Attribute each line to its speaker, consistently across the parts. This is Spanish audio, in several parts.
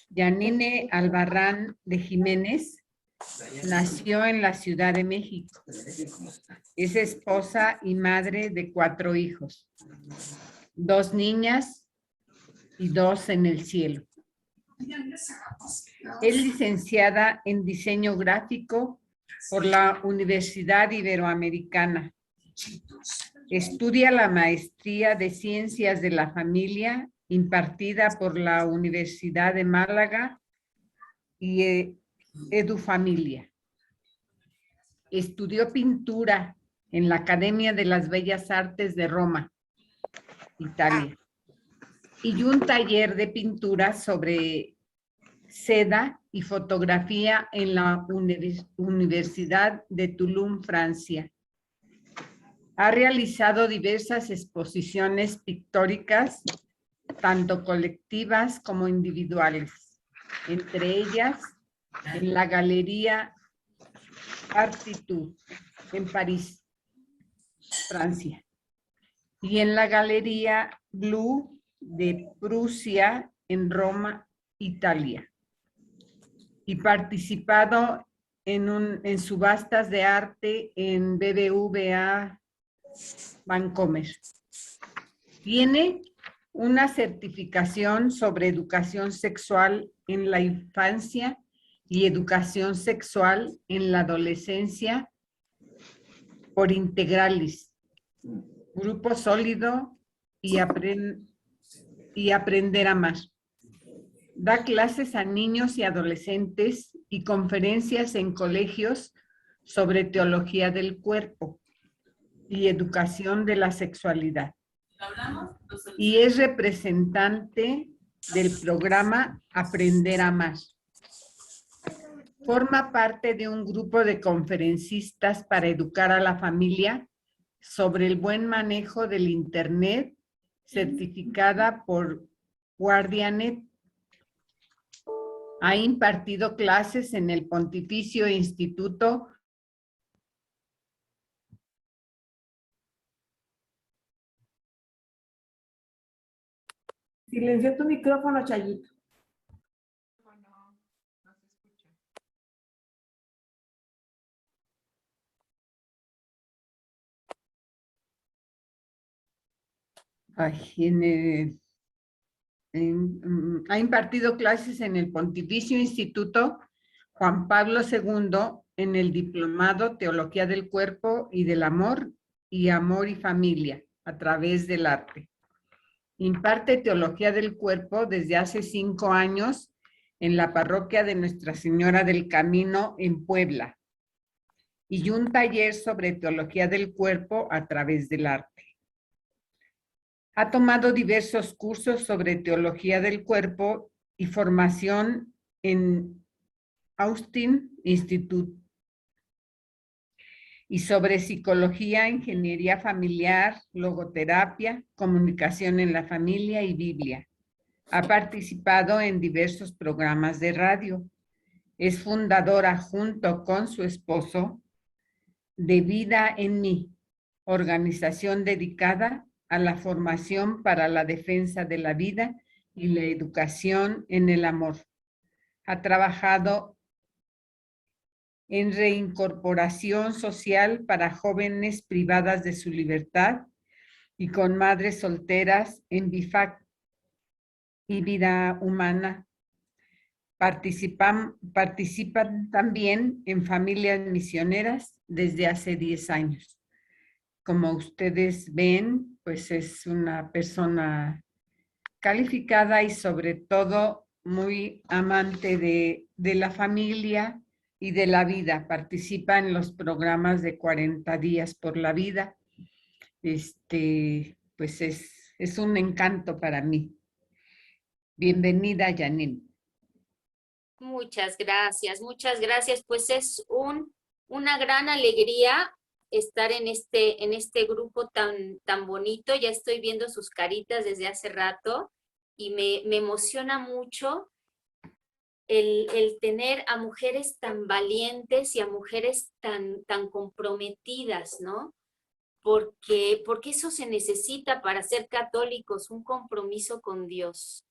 Speaker 1: Yanine Albarrán de Jiménez nació en la Ciudad de México. Es esposa y madre de 4 hijos, 2 niñas y 2 en el cielo. Es licenciada en diseño gráfico por la Universidad Iberoamericana. Estudia la maestría de Ciencias de la Familia impartida por la Universidad de Málaga y EduFamilia. Estudió pintura en la Academia de las Bellas Artes de Roma, Italia, y un taller de pintura sobre seda y fotografía en la Universidad de Toulouse, Francia. Ha realizado diversas exposiciones pictóricas, tanto colectivas como individuales, entre ellas en la Galería Artitude en París, Francia, y en la Galería Blue de Prusia en Roma, Italia, y participado en subastas de arte en BBVA Bancomer. Tiene una certificación sobre educación sexual en la infancia y educación sexual en la adolescencia por Integralis, Grupo Sólido y Aprender a Amar. Da clases a niños y adolescentes y conferencias en colegios sobre teología del cuerpo y educación de la sexualidad. Y es representante del programa Aprender a Amar. Forma parte de un grupo de conferencistas para educar a la familia sobre el buen manejo del Internet, certificada por Guardianet. Ha impartido clases en el Pontificio Instituto
Speaker 2: Silencia tu micrófono, Chayito.
Speaker 3: No se escucha.
Speaker 1: ha impartido clases en el Pontificio Instituto Juan Pablo II en el Diplomado Teología del Cuerpo y del Amor y Amor y Familia a través del arte. Imparte Teología del Cuerpo desde hace 5 años en la parroquia de Nuestra Señora del Camino en Puebla y un taller sobre Teología del Cuerpo a través del arte. Ha tomado diversos cursos sobre Teología del Cuerpo y formación en Austin Institute y sobre psicología, ingeniería familiar, logoterapia, comunicación en la familia y Biblia. Ha participado en diversos programas de radio. Es fundadora junto con su esposo de Vida en Mí, organización dedicada a la formación para la defensa de la vida y la educación en el amor. Ha trabajado en reincorporación social para jóvenes privadas de su libertad y con madres solteras en BIFAC y Vida Humana. Participan también en familias misioneras desde hace 10 años. Como ustedes ven, pues es una persona calificada y sobre todo muy amante de la familia y de la vida. Participa en los programas de 40 días por la vida. Pues es un encanto para mí. Bienvenida, Janine.
Speaker 4: Muchas gracias, muchas gracias. Pues es una gran alegría estar en este grupo tan bonito. Ya estoy viendo sus caritas desde hace rato y me emociona mucho el tener a mujeres tan valientes y a mujeres tan comprometidas, ¿no? Porque eso se necesita para ser católicos, un compromiso con Dios.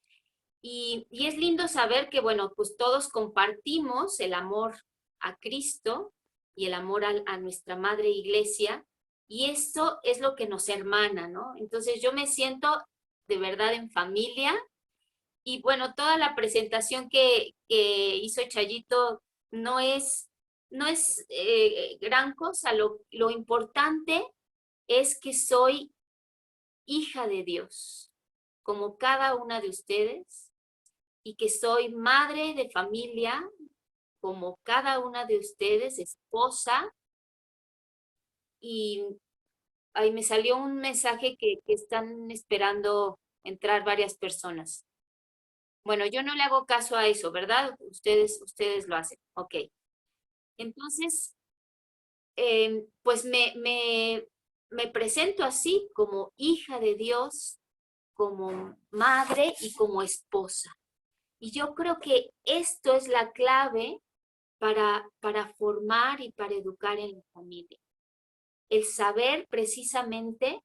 Speaker 4: Y es lindo saber que, bueno, pues todos compartimos el amor a Cristo y el amor a nuestra Madre Iglesia, y esto es lo que nos hermana, ¿no? Entonces yo me siento de verdad en familia, y bueno, toda la presentación que hizo Chayito no es gran cosa, lo importante es que soy hija de Dios, como cada una de ustedes, y que soy madre de familia, como cada una de ustedes, esposa, y ahí me salió un mensaje que están esperando entrar varias personas. Bueno, yo no le hago caso a eso, ¿verdad? Ustedes lo hacen. Ok. Entonces, pues me presento así como hija de Dios, como madre y como esposa. Y yo creo que esto es la clave para formar y para educar en la familia. El saber precisamente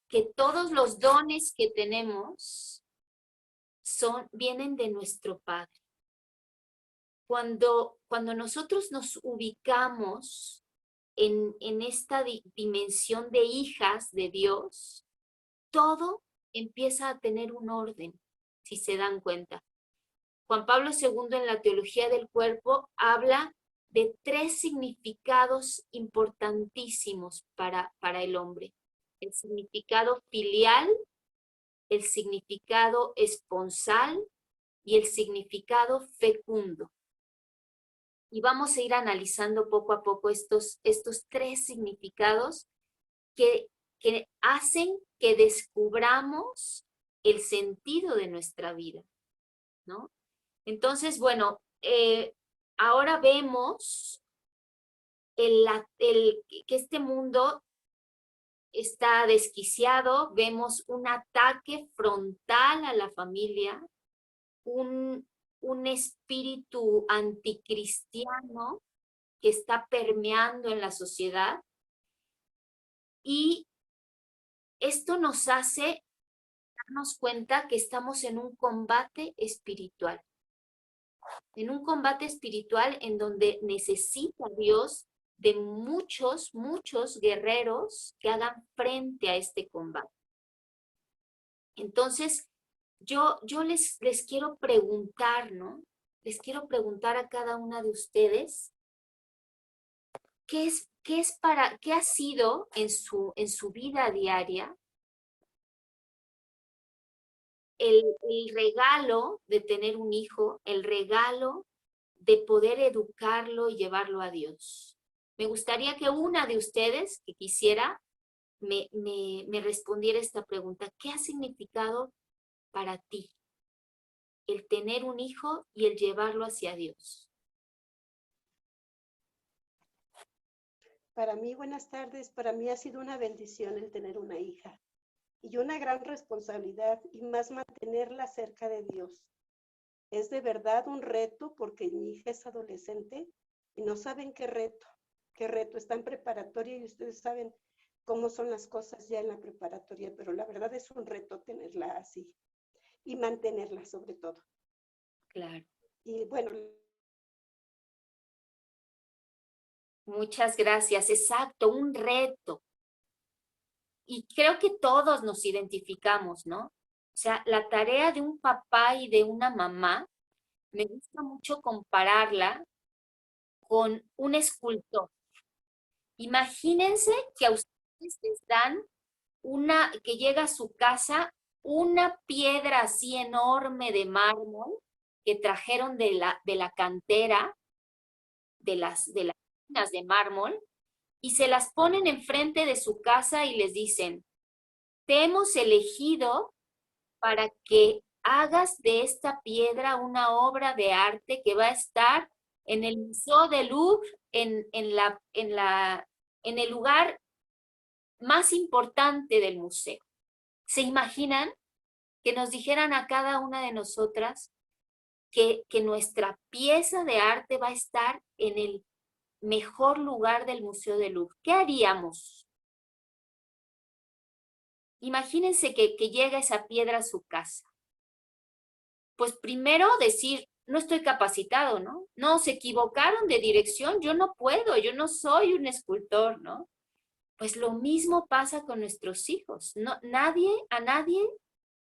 Speaker 4: que todos los dones que tenemos vienen de nuestro Padre. Cuando nosotros nos ubicamos en esta dimensión de hijas de Dios, todo empieza a tener un orden, si se dan cuenta. Juan Pablo II en la Teología del Cuerpo habla de 3 significados importantísimos para el hombre. El significado filial, el significado esponsal y el significado fecundo. Y vamos a ir analizando poco a poco estos 3 significados que hacen que descubramos el sentido de nuestra vida, ¿no? Entonces, bueno, ahora vemos que este mundo está desquiciado, vemos un ataque frontal a la familia, un espíritu anticristiano que está permeando en la sociedad, y esto nos hace darnos cuenta que estamos en un combate espiritual. En un combate espiritual en donde necesita Dios de muchos guerreros que hagan frente a este combate. Entonces, yo les quiero preguntar, ¿no? Les quiero preguntar a cada una de ustedes, ¿qué ha sido en su vida diaria el regalo de tener un hijo, el regalo de poder educarlo y llevarlo a Dios? Me gustaría que una de ustedes que quisiera me respondiera esta pregunta. ¿Qué ha significado para ti el tener un hijo y el llevarlo hacia Dios?
Speaker 5: Para mí, buenas tardes, para mí ha sido una bendición el tener una hija y una gran responsabilidad, y más mantenerla cerca de Dios. Es de verdad un reto porque mi hija es adolescente y no saben qué reto, está en preparatoria, y ustedes saben cómo son las cosas ya en la preparatoria, pero la verdad es un reto tenerla así y mantenerla sobre todo.
Speaker 4: Claro.
Speaker 5: Y bueno,
Speaker 4: muchas gracias. Exacto, un reto. Y creo que todos nos identificamos, ¿no? O sea, la tarea de un papá y de una mamá, me gusta mucho compararla con un escultor. Imagínense que a ustedes les dan que llega a su casa una piedra así enorme de mármol que trajeron de la cantera, de las minas de mármol, y se las ponen enfrente de su casa y les dicen: te hemos elegido para que hagas de esta piedra una obra de arte que va a estar en el Museo del Louvre, en el lugar más importante del museo. ¿Se imaginan que nos dijeran a cada una de nosotras que nuestra pieza de arte va a estar en el mejor lugar del Museo del Louvre? ¿Qué haríamos? Imagínense que llega esa piedra a su casa. pues primero decir, no estoy capacitado, ¿no? No, se equivocaron de dirección, yo no puedo, yo no soy un escultor, ¿no? Pues lo mismo pasa con nuestros hijos. No, a nadie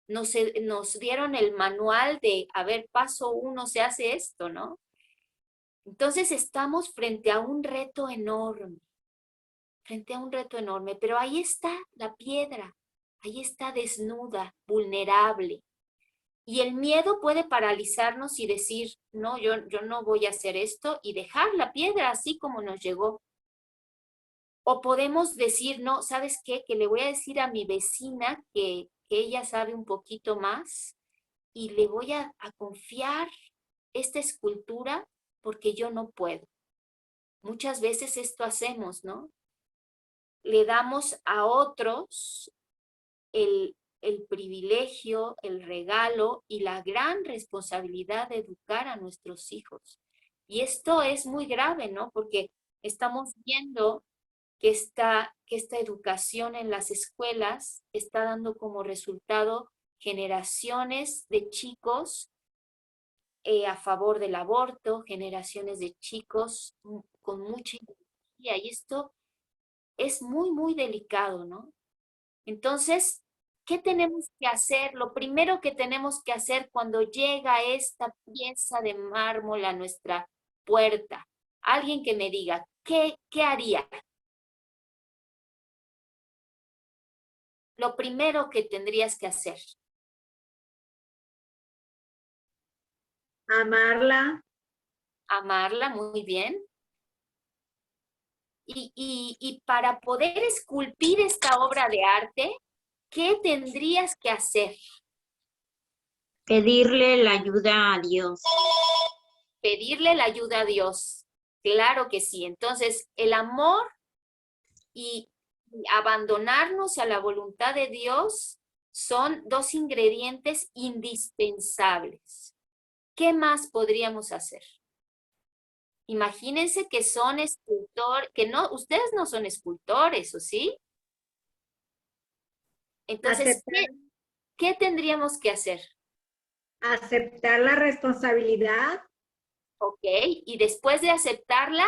Speaker 4: nos dieron el manual de, a ver, paso 1 se hace esto, ¿no? Entonces estamos frente a un reto enorme, pero ahí está la piedra, ahí está desnuda, vulnerable. Y el miedo puede paralizarnos y decir, no, yo no voy a hacer esto y dejar la piedra así como nos llegó. O podemos decir, no, ¿sabes qué? Que le voy a decir a mi vecina que ella sabe un poquito más y le voy a confiar esta escultura porque yo no puedo. Muchas veces esto hacemos, ¿no? Le damos a otros el privilegio, el regalo y la gran responsabilidad de educar a nuestros hijos. Y esto es muy grave, ¿no? Porque estamos viendo que esta educación en las escuelas está dando como resultado generaciones de chicos a favor del aborto, generaciones de chicos con mucha ideología, y esto es muy, muy delicado, ¿no? Entonces, ¿qué tenemos que hacer? Lo primero que tenemos que hacer cuando llega esta pieza de mármol a nuestra puerta, alguien que me diga, ¿qué haría? Lo primero que tendrías que hacer.
Speaker 2: Amarla.
Speaker 4: Amarla, muy bien. Y para poder esculpir esta obra de arte, ¿qué tendrías que hacer?
Speaker 6: Pedirle la ayuda a Dios.
Speaker 4: Pedirle la ayuda a Dios. Claro que sí. Entonces, el amor y abandonarnos a la voluntad de Dios son dos ingredientes indispensables. ¿Qué más podríamos hacer? Imagínense que son escultores, que no, ustedes no son escultores, ¿o sí? Entonces, ¿qué tendríamos que hacer?
Speaker 2: Aceptar la responsabilidad.
Speaker 4: Ok, y después de aceptarla,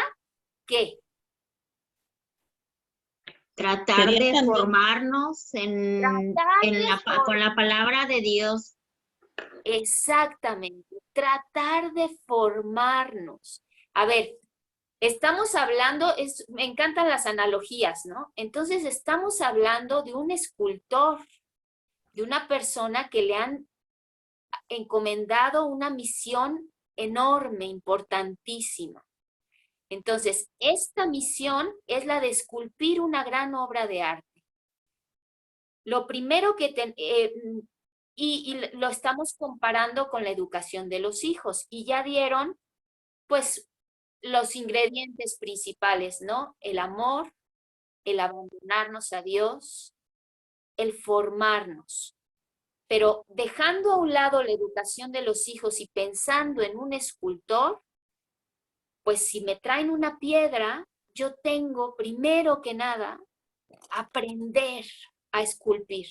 Speaker 4: ¿qué?
Speaker 6: Tratar de formarnos con la palabra de Dios.
Speaker 4: Exactamente, tratar de formarnos. A ver, estamos hablando, me encantan las analogías, ¿no? Entonces estamos hablando de un escultor, de una persona que le han encomendado una misión enorme, importantísima. Entonces, esta misión es la de esculpir una gran obra de arte. Lo primero que y lo estamos comparando con la educación de los hijos, y ya dieron, pues, los ingredientes principales, ¿no? El amor, el abandonarnos a Dios, el formarnos. Pero dejando a un lado la educación de los hijos y pensando en un escultor, pues si me traen una piedra, yo tengo primero que nada aprender a esculpir.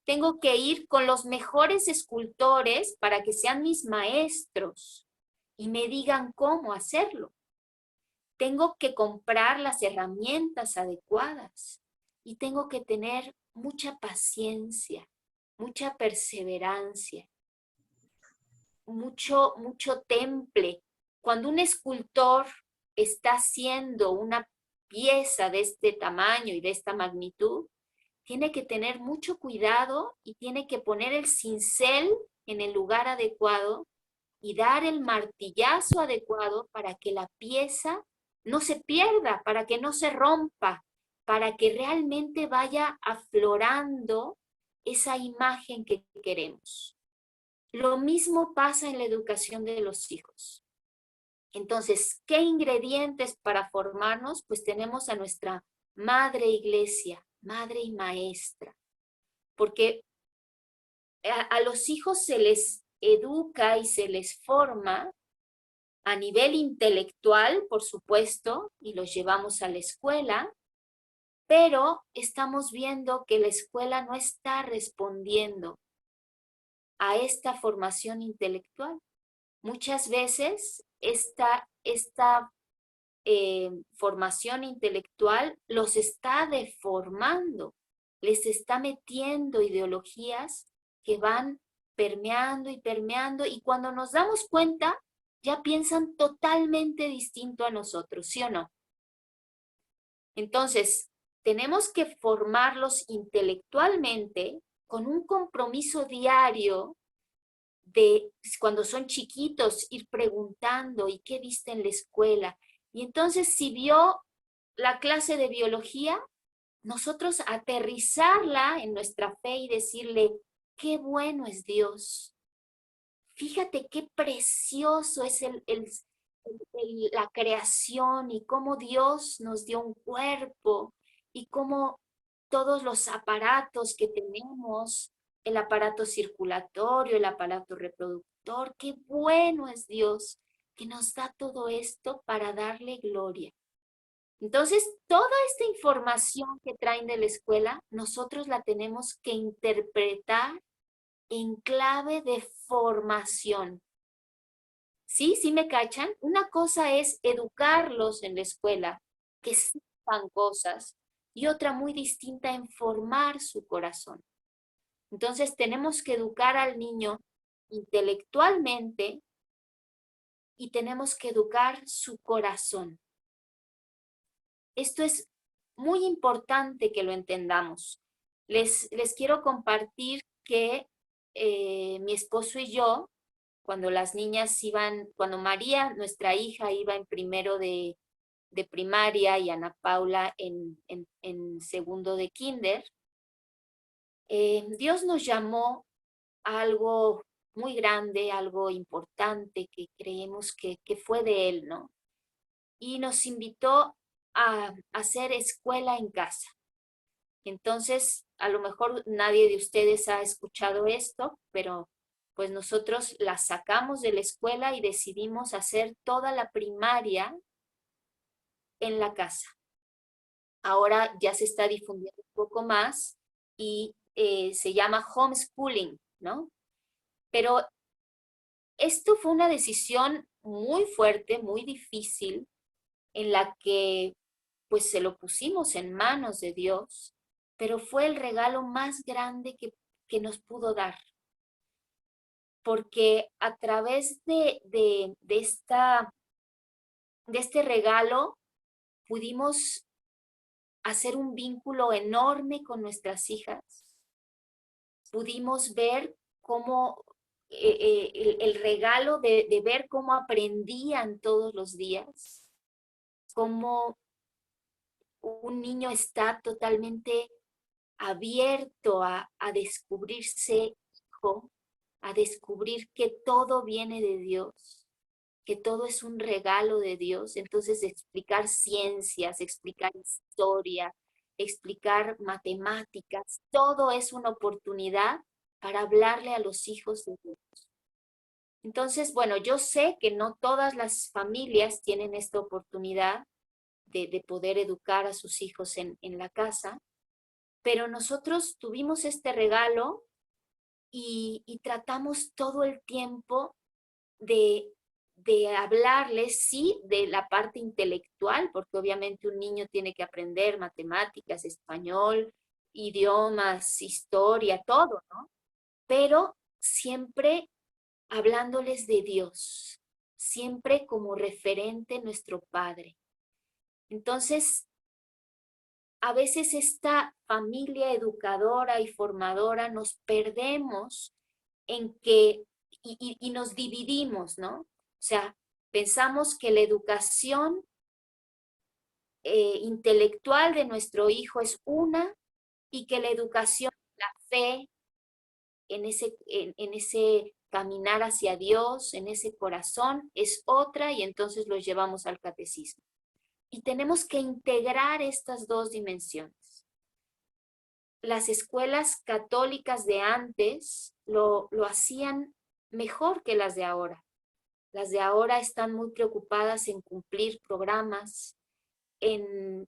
Speaker 4: Tengo que ir con los mejores escultores para que sean mis maestros y me digan cómo hacerlo. Tengo que comprar las herramientas adecuadas y tengo que tener mucha paciencia, mucha perseverancia, mucho temple. Cuando un escultor está haciendo una pieza de este tamaño y de esta magnitud, tiene que tener mucho cuidado y tiene que poner el cincel en el lugar adecuado y dar el martillazo adecuado para que la pieza no se pierda, para que no se rompa, para que realmente vaya aflorando esa imagen que queremos. Lo mismo pasa en la educación de los hijos. Entonces, ¿qué ingredientes para formarnos? Pues tenemos a nuestra madre iglesia, madre y maestra, porque a los hijos se les educa y se les forma a nivel intelectual, por supuesto, y los llevamos a la escuela, pero estamos viendo que la escuela no está respondiendo a esta formación intelectual. Muchas veces esta formación intelectual los está deformando, les está metiendo ideologías que van permeando y permeando, y cuando nos damos cuenta, ya piensan totalmente distinto a nosotros, ¿sí o no? Entonces, tenemos que formarlos intelectualmente con un compromiso diario de cuando son chiquitos, ir preguntando, ¿y qué viste en la escuela? Y entonces, si vio la clase de biología, nosotros aterrizarla en nuestra fe y decirle, qué bueno es Dios. Fíjate qué precioso es la creación y cómo Dios nos dio un cuerpo y cómo todos los aparatos que tenemos, el aparato circulatorio, el aparato reproductor, qué bueno es Dios que nos da todo esto para darle gloria. Entonces, toda esta información que traen de la escuela, nosotros la tenemos que interpretar en clave de formación. ¿Sí? ¿Sí me cachan? Una cosa es educarlos en la escuela, que sepan cosas, y otra muy distinta en formar su corazón. Entonces, tenemos que educar al niño intelectualmente y tenemos que educar su corazón. Esto es muy importante que lo entendamos. Les quiero compartir que mi esposo y yo, cuando las niñas iban, cuando María, nuestra hija, iba en primero de primaria y Ana Paula en segundo de kinder, Dios nos llamó a algo muy grande, algo importante que creemos que fue de Él, ¿no? Y nos invitó a hacer escuela en casa. Entonces, a lo mejor nadie de ustedes ha escuchado esto, pero pues nosotros la sacamos de la escuela y decidimos hacer toda la primaria en la casa. Ahora ya se está difundiendo un poco más y se llama homeschooling, ¿no? Pero esto fue una decisión muy fuerte, muy difícil, en la que pues se lo pusimos en manos de Dios, pero fue el regalo más grande que nos pudo dar. Porque a través de este regalo pudimos hacer un vínculo enorme con nuestras hijas. Pudimos ver cómo el regalo de ver cómo aprendían todos los días, cómo un niño está totalmente abierto a descubrirse hijo, a descubrir que todo viene de Dios, que todo es un regalo de Dios. Entonces, explicar ciencias, explicar historia, explicar matemáticas, todo es una oportunidad para hablarle a los hijos de Dios. Entonces, bueno, yo sé que no todas las familias tienen esta oportunidad de poder educar a sus hijos en la casa, pero nosotros tuvimos este regalo y tratamos todo el tiempo de hablarles, sí, de la parte intelectual, porque obviamente un niño tiene que aprender matemáticas, español, idiomas, historia, todo, ¿no? Pero siempre hablándoles de Dios, siempre como referente nuestro Padre. Entonces, a veces esta familia educadora y formadora nos perdemos en que, y nos dividimos, ¿no? O sea, pensamos que la educación intelectual de nuestro hijo es una y que la educación, la fe, en ese caminar hacia Dios, en ese corazón, es otra, y entonces los llevamos al catecismo. Y tenemos que integrar estas dos dimensiones. Las escuelas católicas de antes lo hacían mejor que las de ahora. Las de ahora están muy preocupadas en cumplir programas, en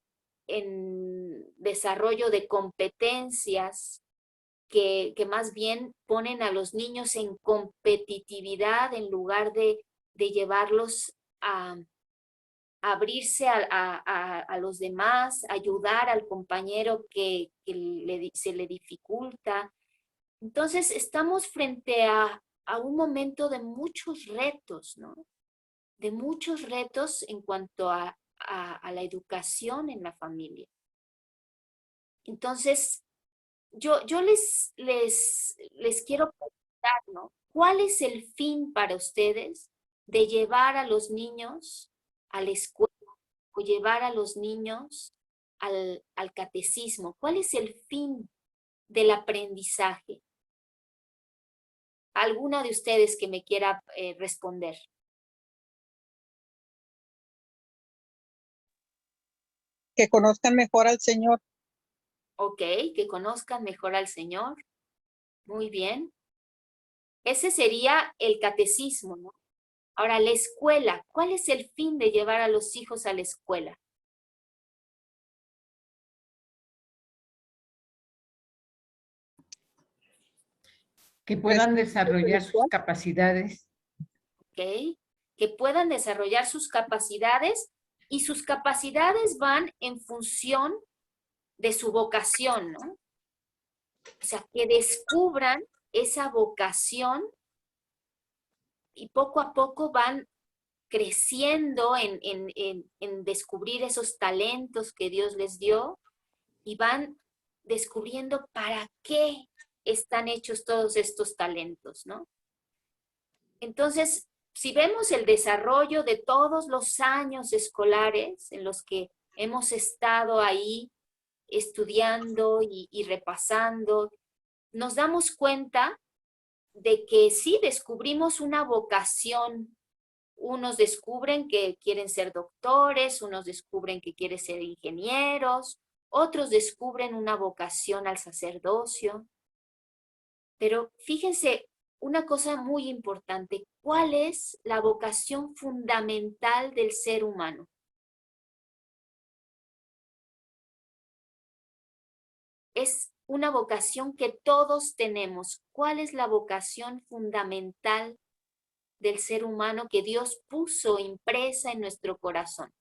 Speaker 4: desarrollo de competencias, que más bien ponen a los niños en competitividad en lugar de llevarlos a abrirse a los demás, ayudar al compañero que se le dificulta. Entonces, estamos frente a un momento de muchos retos, ¿no? De muchos retos en cuanto a la educación en la familia. Entonces, yo les quiero preguntar, ¿no? ¿Cuál es el fin para ustedes de llevar a los niños a la escuela o llevar a los niños al catecismo? ¿Cuál es el fin del aprendizaje? ¿Alguna de ustedes que me quiera responder?
Speaker 7: Que conozcan mejor al Señor.
Speaker 4: Ok, que conozcan mejor al Señor. Muy bien. Ese sería el catecismo, ¿no? Ahora, la escuela. ¿Cuál es el fin de llevar a los hijos a la escuela?
Speaker 1: Que puedan desarrollar sus capacidades.
Speaker 4: ¿Ok? Que puedan desarrollar sus capacidades, y sus capacidades van en función de su vocación, ¿no? O sea, que descubran esa vocación y poco a poco van creciendo en descubrir esos talentos que Dios les dio, y van descubriendo para qué están hechos todos estos talentos, ¿no? Entonces, si vemos el desarrollo de todos los años escolares en los que hemos estado ahí estudiando y repasando, nos damos cuenta de que sí descubrimos una vocación. Unos descubren que quieren ser doctores, unos descubren que quieren ser ingenieros, otros descubren una vocación al sacerdocio. Pero fíjense, una cosa muy importante, ¿cuál es la vocación fundamental del ser humano? Es una vocación que todos tenemos. ¿Cuál es la vocación fundamental del ser humano que Dios puso impresa en nuestro corazón?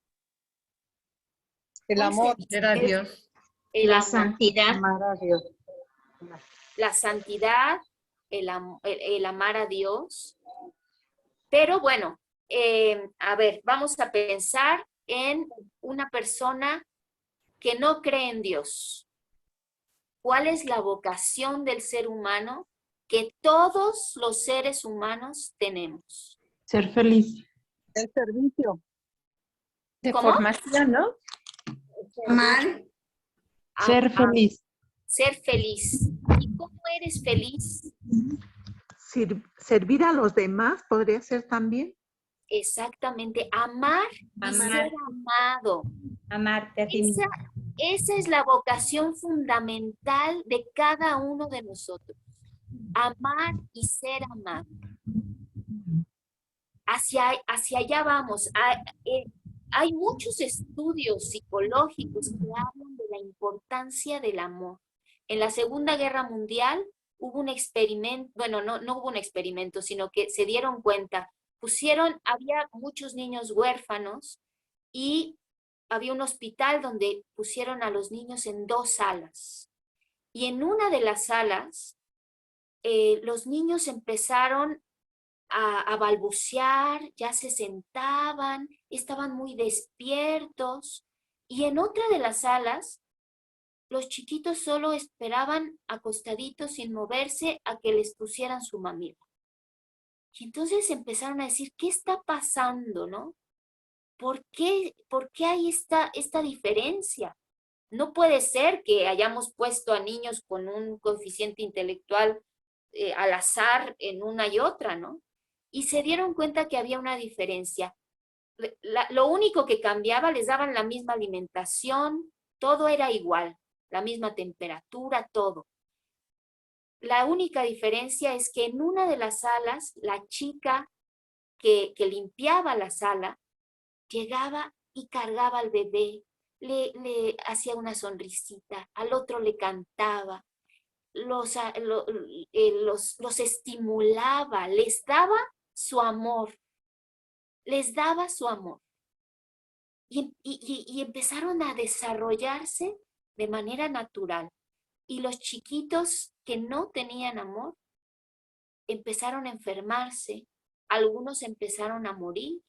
Speaker 7: El amor.
Speaker 1: Ser a Dios.
Speaker 4: El
Speaker 6: La
Speaker 4: amor,
Speaker 6: santidad.
Speaker 7: Amar a Dios.
Speaker 4: la santidad, el amar a Dios. Pero bueno, a ver, vamos a pensar en una persona que no cree en Dios. ¿Cuál es la vocación del ser humano que todos los seres humanos tenemos?
Speaker 8: Ser feliz.
Speaker 7: El servicio.
Speaker 1: De
Speaker 4: ¿Cómo?
Speaker 1: formación, ¿no?
Speaker 2: Amar.
Speaker 8: Ser feliz.
Speaker 4: Ser feliz. ¿Y cómo eres feliz?
Speaker 9: Servir a los demás podría ser también.
Speaker 4: Exactamente, amar y ser amado.
Speaker 8: Amarte a ti mismo.
Speaker 4: Esa es la vocación fundamental de cada uno de nosotros. Amar y ser amado. Hacia allá vamos. Hay muchos estudios psicológicos que hablan de la importancia del amor. En la Segunda Guerra Mundial hubo un experimento, bueno, no hubo un experimento, sino que se dieron cuenta, había muchos niños huérfanos y había un hospital donde pusieron a los niños en 2 salas. Y en una de las salas, los niños empezaron a balbucear, ya se sentaban, estaban muy despiertos. Y en otra de las salas, los chiquitos solo esperaban acostaditos sin moverse a que les pusieran su mamila. Y entonces empezaron a decir, ¿qué está pasando, no? ¿Por qué hay esta diferencia? No puede ser que hayamos puesto a niños con un coeficiente intelectual al azar en una y otra, ¿no? Y se dieron cuenta que había una diferencia. Lo único que cambiaba, les daban la misma alimentación, todo era igual, la misma temperatura, todo. La única diferencia es que en una de las salas, la chica que limpiaba la sala, llegaba y cargaba al bebé, le hacía una sonrisita, al otro le cantaba. los estimulaba, les daba su amor, les daba su amor. Y empezaron a desarrollarse de manera natural. Y los chiquitos que no tenían amor empezaron a enfermarse, algunos empezaron a morir.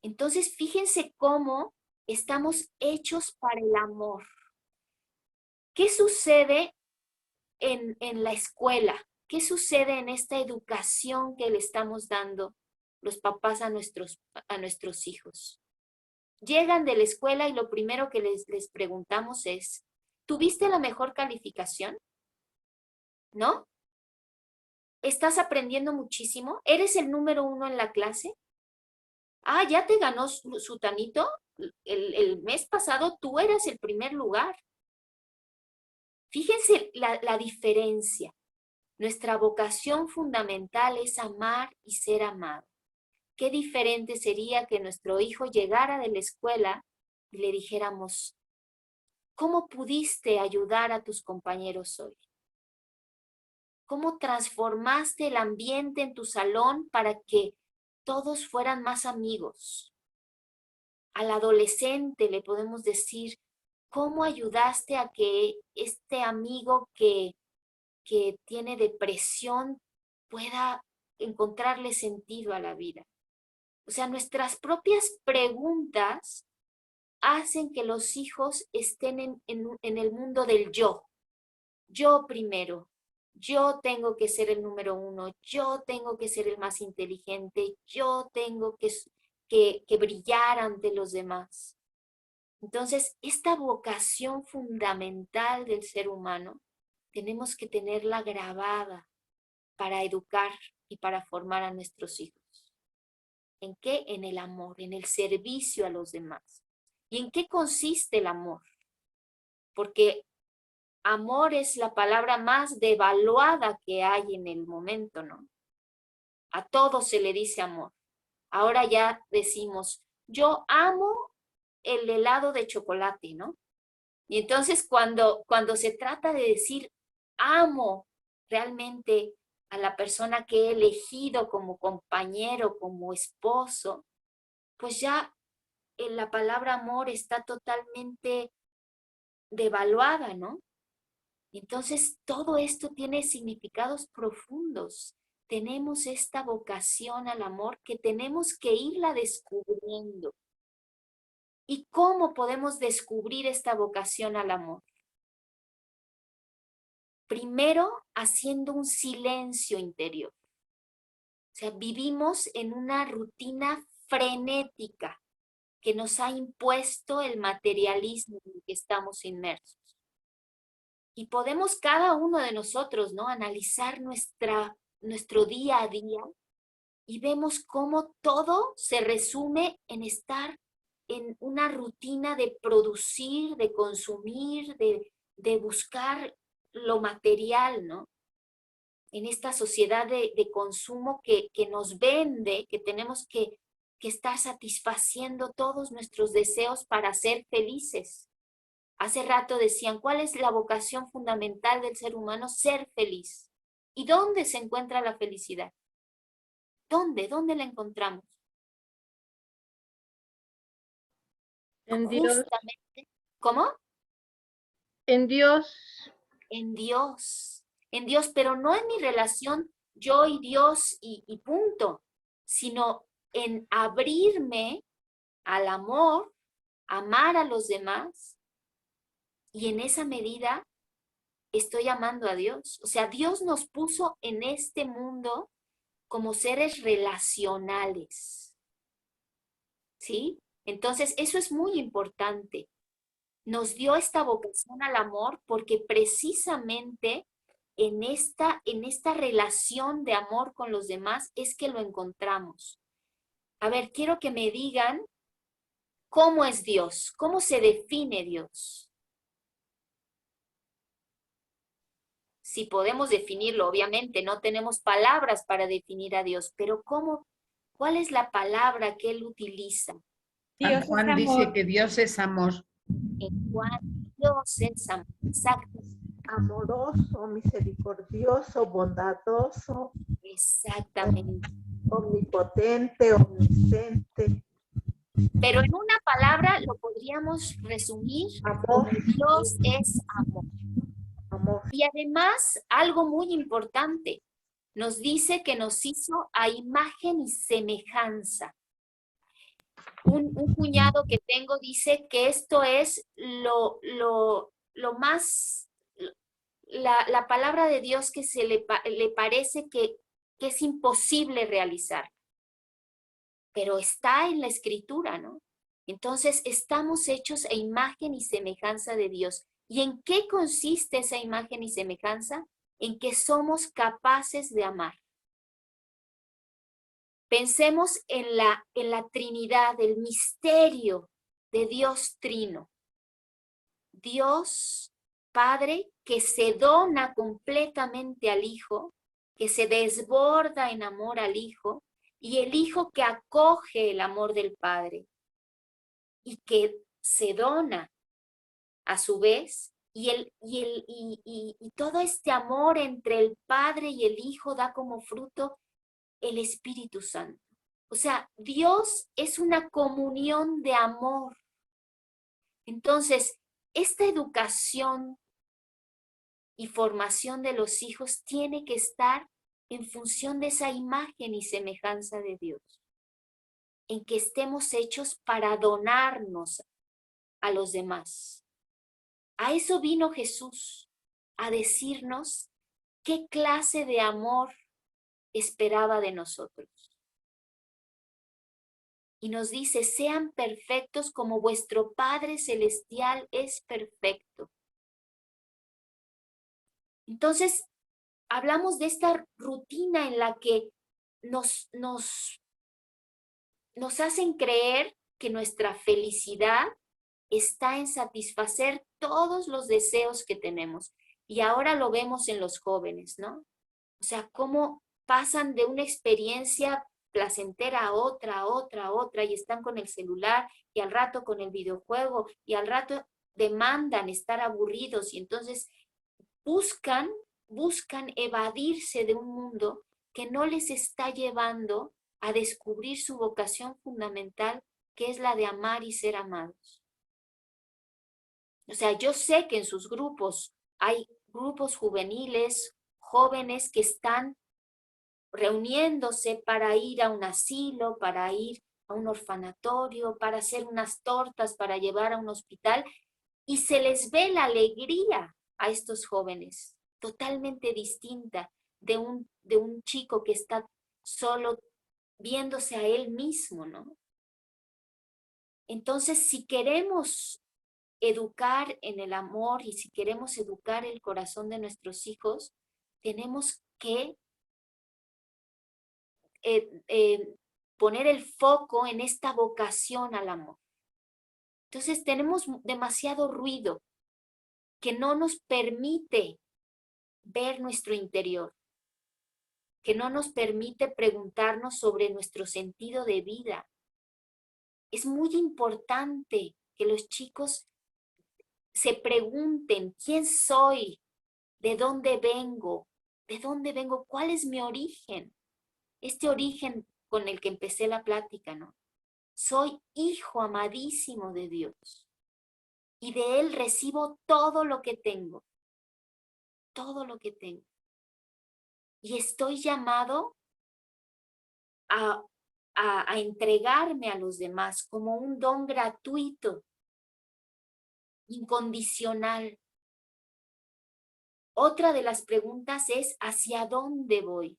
Speaker 4: Entonces, fíjense cómo estamos hechos para el amor. ¿Qué sucede en la escuela? ¿Qué sucede en esta educación que le estamos dando los papás a nuestros hijos? Llegan de la escuela y lo primero que les preguntamos es, ¿tuviste la mejor calificación? ¿No? ¿Estás aprendiendo muchísimo? ¿Eres el número 1 en la clase? Ah, ¿ya te ganó Sutanito? El mes pasado tú eras el primer lugar. Fíjense la diferencia. Nuestra vocación fundamental es amar y ser amado. Qué diferente sería que nuestro hijo llegara de la escuela y le dijéramos, ¿cómo pudiste ayudar a tus compañeros hoy? ¿Cómo transformaste el ambiente en tu salón para que todos fueran más amigos? Al adolescente le podemos decir, ¿cómo ayudaste a que este amigo que tiene depresión pueda encontrarle sentido a la vida? O sea, nuestras propias preguntas hacen que los hijos estén en el mundo del yo. Yo primero. Yo tengo que ser el número 1. Yo tengo que ser el más inteligente. Yo tengo que brillar ante los demás. Entonces, esta vocación fundamental del ser humano tenemos que tenerla grabada para educar y para formar a nuestros hijos. ¿En qué? En el amor, en el servicio a los demás. ¿Y en qué consiste el amor? Porque amor es la palabra más devaluada que hay en el momento, ¿no? A todo se le dice amor. Ahora ya decimos, yo amo el helado de chocolate, ¿no? Y entonces cuando se trata de decir amo realmente a la persona que he elegido como compañero, como esposo, pues ya la palabra amor está totalmente devaluada, ¿no? Entonces todo esto tiene significados profundos. Tenemos esta vocación al amor que tenemos que irla descubriendo. ¿Y cómo podemos descubrir esta vocación al amor? Primero, haciendo un silencio interior. O sea, vivimos en una rutina frenética que nos ha impuesto el materialismo en el que estamos inmersos. Y podemos cada uno de nosotros, ¿no?, analizar nuestro día a día y vemos cómo todo se resume en estar en una rutina de producir, de consumir, de buscar lo material, ¿no? En esta sociedad de consumo que nos vende, que tenemos que estar satisfaciendo todos nuestros deseos para ser felices. Hace rato decían, ¿cuál es la vocación fundamental del ser humano? Ser feliz. ¿Y dónde se encuentra la felicidad? ¿Dónde? ¿Dónde la encontramos?
Speaker 8: En Dios.
Speaker 4: Justamente. ¿Cómo?
Speaker 8: En Dios.
Speaker 4: En Dios. En Dios, pero no en mi relación yo y Dios y punto, sino en abrirme al amor, amar a los demás, y en esa medida estoy amando a Dios. O sea, Dios nos puso en este mundo como seres relacionales. ¿Sí? Entonces, eso es muy importante. Nos dio esta vocación al amor porque precisamente en esta relación de amor con los demás es que lo encontramos. A ver, quiero que me digan cómo es Dios, cómo se define Dios. Si podemos definirlo, obviamente, no tenemos palabras para definir a Dios, pero ¿cuál es la palabra que Él utiliza?
Speaker 1: San Juan dice que Dios es amor.
Speaker 4: En Juan, Dios es amor, exacto.
Speaker 9: amoroso, misericordioso, bondadoso,
Speaker 4: Exactamente.
Speaker 9: omnipotente, omnisciente,
Speaker 4: Pero en una palabra lo podríamos resumir como
Speaker 9: amor,
Speaker 4: Dios es amor.
Speaker 9: amor.
Speaker 4: Y además, algo muy importante, nos dice que nos hizo a imagen y semejanza. Un cuñado que tengo dice que esto es lo más, la palabra de Dios que le parece que es imposible realizar. Pero está en la escritura, ¿no? Entonces, estamos hechos a imagen y semejanza de Dios. ¿Y en qué consiste esa imagen y semejanza? En que somos capaces de amar. Pensemos en la Trinidad, el misterio de Dios Trino. Dios Padre que se dona completamente al Hijo, que se desborda en amor al Hijo, y el Hijo que acoge el amor del Padre y que se dona a su vez, y todo este amor entre el Padre y el Hijo da como fruto el Espíritu Santo. O sea, Dios es una comunión de amor. Entonces, esta educación y formación de los hijos tiene que estar en función de esa imagen y semejanza de Dios, en que estemos hechos para donarnos a los demás. A eso vino Jesús, a decirnos qué clase de amor esperaba de nosotros. Y nos dice, sean perfectos como vuestro Padre Celestial es perfecto. Entonces, hablamos de esta rutina en la que nos hacen creer que nuestra felicidad está en satisfacer todos los deseos que tenemos. Y ahora lo vemos en los jóvenes, ¿no? O sea, cómo pasan de una experiencia placentera a otra, y están con el celular, y al rato con el videojuego, y al rato demandan estar aburridos, y entonces buscan evadirse de un mundo que no les está llevando a descubrir su vocación fundamental, que es la de amar y ser amados. O sea, yo sé que en sus grupos hay grupos juveniles, jóvenes que están reuniéndose para ir a un asilo, para ir a un orfanatorio, para hacer unas tortas, para llevar a un hospital, y se les ve la alegría a estos jóvenes, totalmente distinta de un chico que está solo viéndose a él mismo, ¿no? Entonces, si queremos educar en el amor y si queremos educar el corazón de nuestros hijos, tenemos que poner el foco en esta vocación al amor. Entonces tenemos demasiado ruido que no nos permite ver nuestro interior, que no nos permite preguntarnos sobre nuestro sentido de vida. Es muy importante que los chicos se pregunten quién soy, de dónde vengo, cuál es mi origen. Este origen con el que empecé la plática, ¿no? Soy hijo amadísimo de Dios y de Él recibo todo lo que tengo, y estoy llamado a entregarme a los demás como un don gratuito, incondicional. Otra de las preguntas es, ¿hacia dónde voy?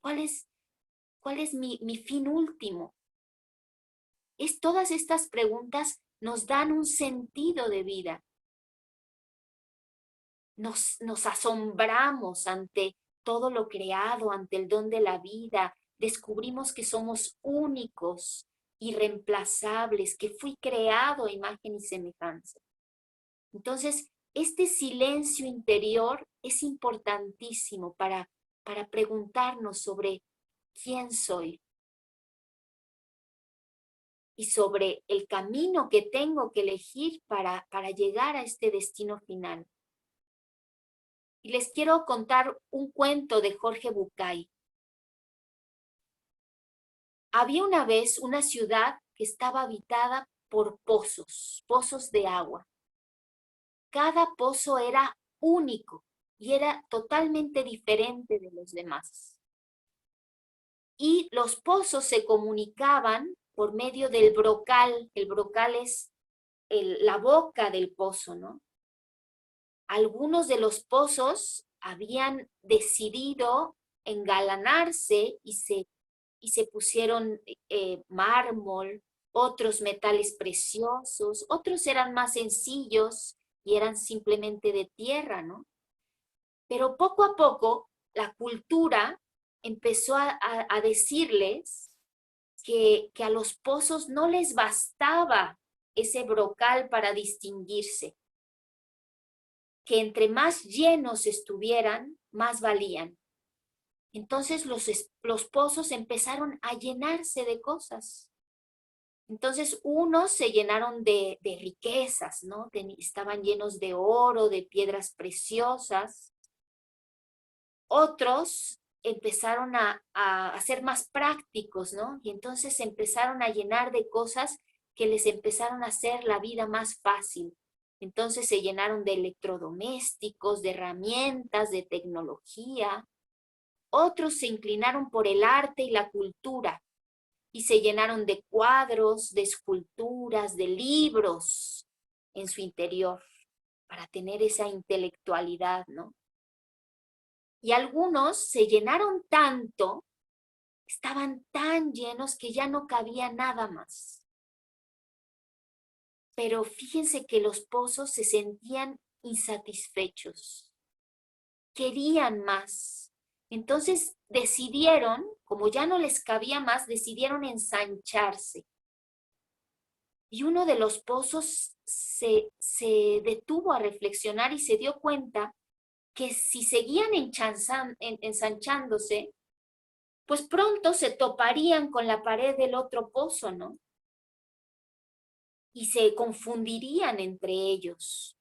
Speaker 4: ¿Cuál es mi fin último? Todas estas preguntas nos dan un sentido de vida. Nos asombramos ante todo lo creado, ante el don de la vida. Descubrimos que somos únicos, irreemplazables, que fui creado a imagen y semejanza. Entonces, este silencio interior es importantísimo para preguntarnos sobre quién soy y sobre el camino que tengo que elegir para llegar a este destino final. Y les quiero contar un cuento de Jorge Bucay. Había una vez una ciudad que estaba habitada por pozos, pozos de agua. Cada pozo era único y era totalmente diferente de los demás. Y los pozos se comunicaban por medio del brocal. El brocal es la boca del pozo, ¿no? Algunos de los pozos habían decidido engalanarse y se pusieron mármol, otros metales preciosos, otros eran más sencillos y eran simplemente de tierra, ¿no? Pero poco a poco la cultura empezó a decirles que a los pozos no les bastaba ese brocal para distinguirse, que entre más llenos estuvieran, más valían. Entonces los pozos empezaron a llenarse de cosas. Entonces unos se llenaron de riquezas, ¿no? Estaban llenos de oro, de piedras preciosas. Otros empezaron a ser más prácticos, ¿no? Y entonces se empezaron a llenar de cosas que les empezaron a hacer la vida más fácil. Entonces se llenaron de electrodomésticos, de herramientas, de tecnología. Otros se inclinaron por el arte y la cultura y se llenaron de cuadros, de esculturas, de libros en su interior para tener esa intelectualidad, ¿no? Y algunos se llenaron tanto, estaban tan llenos que ya no cabía nada más. Pero fíjense que los pozos se sentían insatisfechos, querían más. Entonces decidieron, como ya no les cabía más, decidieron ensancharse. Y uno de los pozos se detuvo a reflexionar y se dio cuenta que si seguían ensanchándose, pues pronto se toparían con la pared del otro pozo, ¿no? Y se confundirían entre ellos.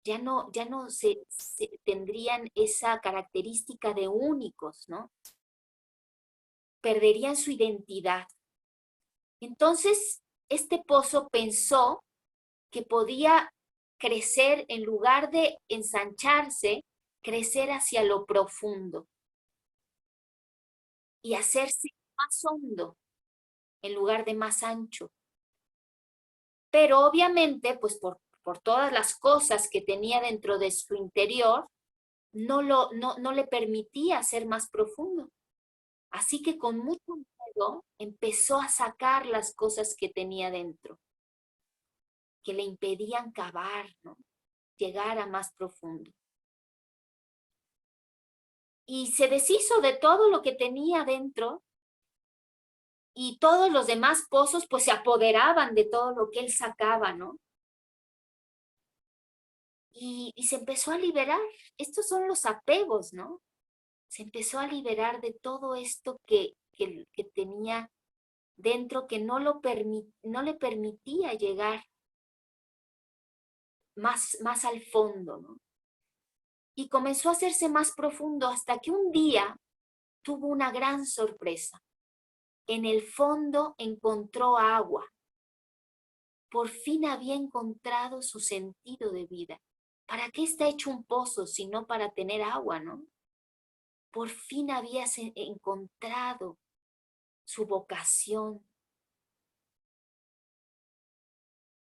Speaker 4: Ya no tendrían esa característica de únicos, ¿no? Perderían su identidad. Entonces, este pozo pensó que podía crecer, en lugar de ensancharse, crecer hacia lo profundo y hacerse más hondo en lugar de más ancho. Pero obviamente, pues por todas las cosas que tenía dentro de su interior, no le permitía ser más profundo. Así que con mucho miedo empezó a sacar las cosas que tenía dentro, que le impedían cavar, ¿no? Llegar a más profundo. Y se deshizo de todo lo que tenía dentro, y todos los demás pozos pues se apoderaban de todo lo que él sacaba, ¿no? Y se empezó a liberar. Estos son los apegos, ¿no? Se empezó a liberar de todo esto que tenía dentro, que no le permitía llegar más al fondo, ¿no? Y comenzó a hacerse más profundo hasta que un día tuvo una gran sorpresa. En el fondo encontró agua. Por fin había encontrado su sentido de vida. ¿Para qué está hecho un pozo si no para tener agua, no? Por fin había encontrado su vocación.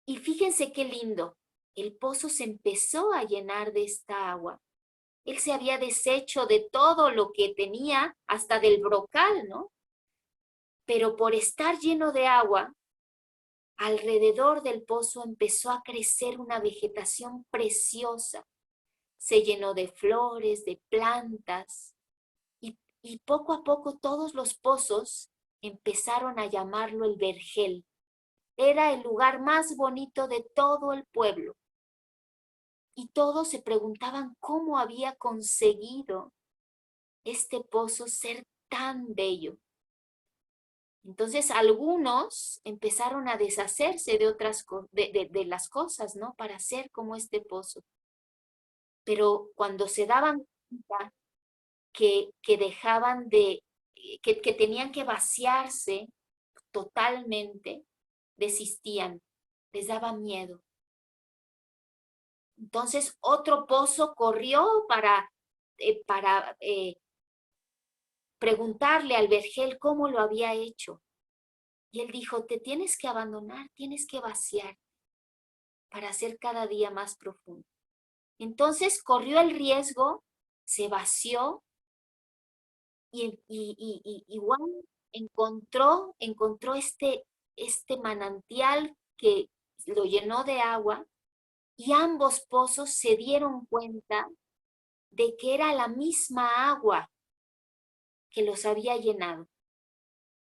Speaker 4: Y fíjense qué lindo. El pozo se empezó a llenar de esta agua. Él se había deshecho de todo lo que tenía, hasta del brocal, ¿no? Pero por estar lleno de agua, alrededor del pozo empezó a crecer una vegetación preciosa. Se llenó de flores, de plantas, y poco a poco todos los pozos empezaron a llamarlo el Vergel. Era el lugar más bonito de todo el pueblo. Y todos se preguntaban cómo había conseguido este pozo ser tan bello. Entonces algunos empezaron a deshacerse de otras de las cosas, ¿no? Para ser como este pozo. pero cuando se daban cuenta que dejaban de, que tenían que vaciarse totalmente, desistían, les daba miedo. Entonces otro pozo corrió para preguntarle al vergel cómo lo había hecho. Y él dijo, te tienes que abandonar, tienes que vaciar para ser cada día más profundo. Entonces corrió el riesgo, se vació y igual encontró este manantial que lo llenó de agua y ambos pozos se dieron cuenta de que era la misma agua que los había llenado.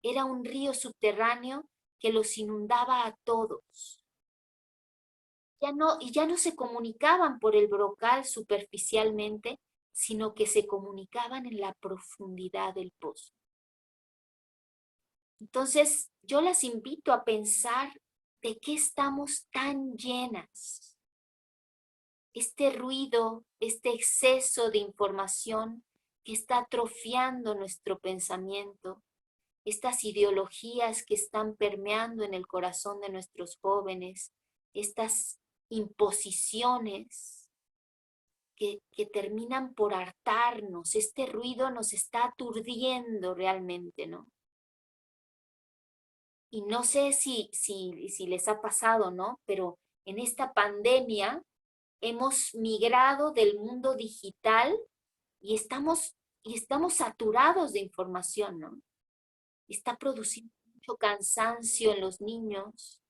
Speaker 4: Era un río subterráneo que los inundaba a todos. Ya no se comunicaban por el brocal superficialmente, sino que se comunicaban en la profundidad del pozo. Entonces, yo las invito a pensar de qué estamos tan llenas. Este ruido, este exceso de información que está atrofiando nuestro pensamiento, estas ideologías que están permeando en el corazón de nuestros jóvenes, estas imposiciones que terminan por hartarnos, este ruido nos está aturdiendo realmente, ¿no? Y no sé si les ha pasado, ¿no? Pero en esta pandemia hemos migrado del mundo digital y estamos saturados de información, ¿no? Está produciendo mucho cansancio en los niños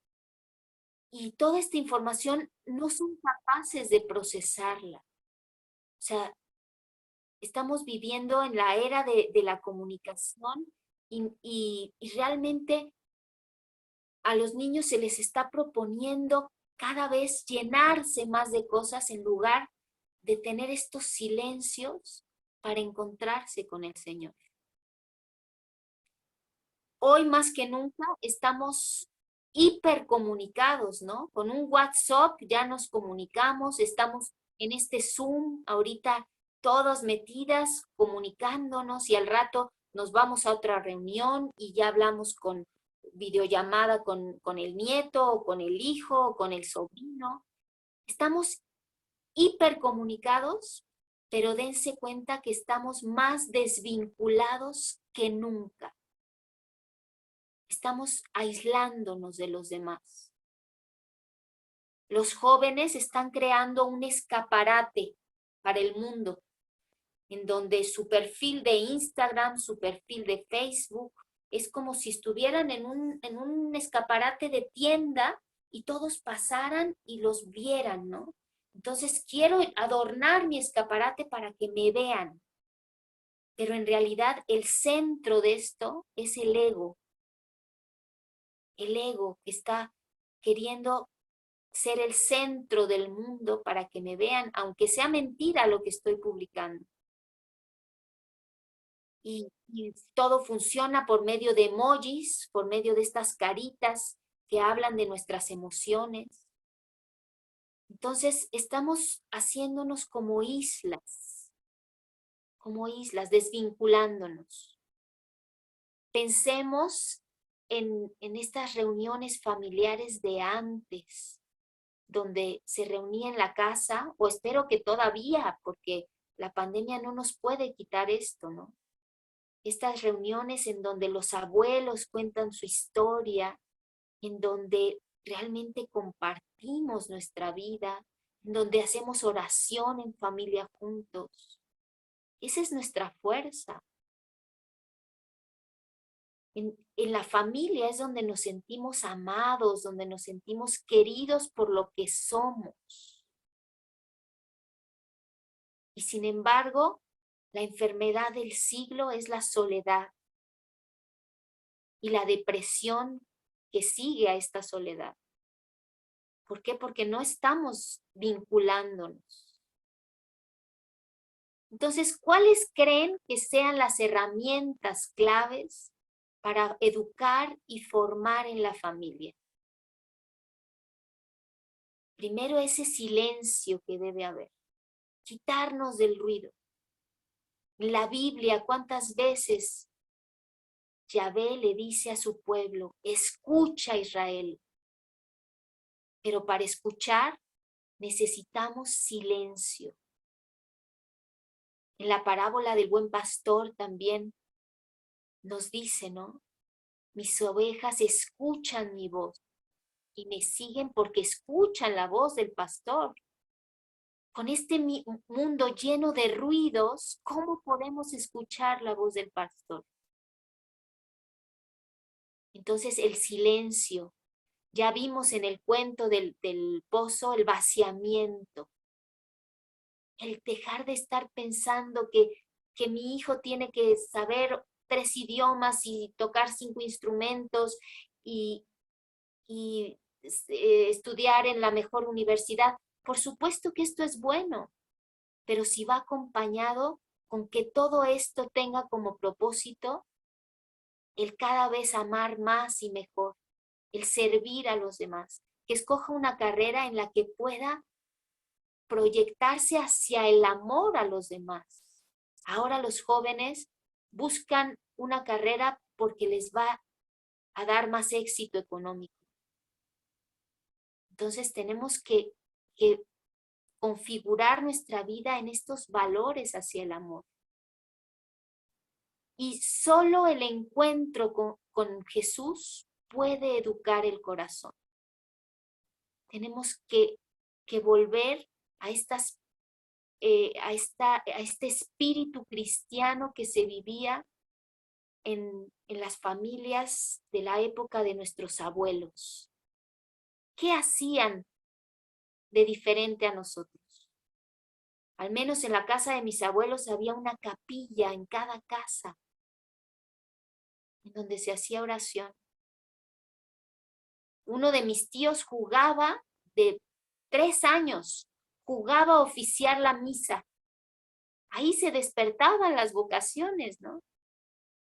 Speaker 4: y toda esta información no son capaces de procesarla. O sea, estamos viviendo en la era de la comunicación y realmente a los niños se les está proponiendo cada vez llenarse más de cosas en lugar de tener estos silencios para encontrarse con el Señor. Hoy más que nunca estamos hipercomunicados, ¿no? Con un WhatsApp ya nos comunicamos, estamos en este Zoom ahorita todas metidas, comunicándonos y al rato nos vamos a otra reunión y ya hablamos con videollamada con el nieto o con el hijo o con el sobrino. Estamos hipercomunicados, pero dense cuenta que estamos más desvinculados que nunca. Estamos aislándonos de los demás. Los jóvenes están creando un escaparate para el mundo, en donde su perfil de Instagram, su perfil de Facebook, es como si estuvieran en un escaparate de tienda y todos pasaran y los vieran, ¿no? Entonces quiero adornar mi escaparate para que me vean. Pero en realidad el centro de esto es el ego. El ego que está queriendo ser el centro del mundo para que me vean, aunque sea mentira lo que estoy publicando. Y todo funciona por medio de emojis, por medio de estas caritas que hablan de nuestras emociones. Entonces estamos haciéndonos como islas, desvinculándonos. Pensemos en estas reuniones familiares de antes, donde se reunía en la casa, o espero que todavía, porque la pandemia no nos puede quitar esto, ¿no? Estas reuniones en donde los abuelos cuentan su historia, en donde realmente compartimos nuestra vida, en donde hacemos oración en familia juntos. Esa es nuestra fuerza. En la familia es donde nos sentimos amados, donde nos sentimos queridos por lo que somos. Y sin embargo, la enfermedad del siglo es la soledad y la depresión que sigue a esta soledad. ¿Por qué? Porque no estamos vinculándonos. Entonces, ¿cuáles creen que sean las herramientas claves para educar y formar en la familia? Primero, ese silencio que debe haber. quitarnos del ruido. En la Biblia, ¿cuántas veces Yahvé le dice a su pueblo, escucha Israel? Pero para escuchar necesitamos silencio. En la parábola del buen pastor también nos dice, ¿no? Mis ovejas escuchan mi voz y me siguen porque escuchan la voz del pastor. Con este mundo lleno de ruidos, ¿cómo podemos escuchar la voz del pastor? Entonces el silencio, ya vimos en el cuento del pozo el vaciamiento, el dejar de estar pensando que mi hijo tiene que saber 3 idiomas y tocar 5 instrumentos y estudiar en la mejor universidad. Por supuesto que esto es bueno, pero si va acompañado con que todo esto tenga como propósito el cada vez amar más y mejor, el servir a los demás, que escoja una carrera en la que pueda proyectarse hacia el amor a los demás. Ahora los jóvenes buscan una carrera porque les va a dar más éxito económico. Entonces tenemos que configurar nuestra vida en estos valores hacia el amor. Y solo el encuentro con Jesús puede educar el corazón. Tenemos que volver a este espíritu cristiano que se vivía en las familias de la época de nuestros abuelos. ¿Qué hacían de diferente a nosotros? Al menos en la casa de mis abuelos había una capilla en cada casa en donde se hacía oración. Uno de mis tíos jugaba, de 3 años, jugaba a oficiar la misa. Ahí se despertaban las vocaciones, ¿no?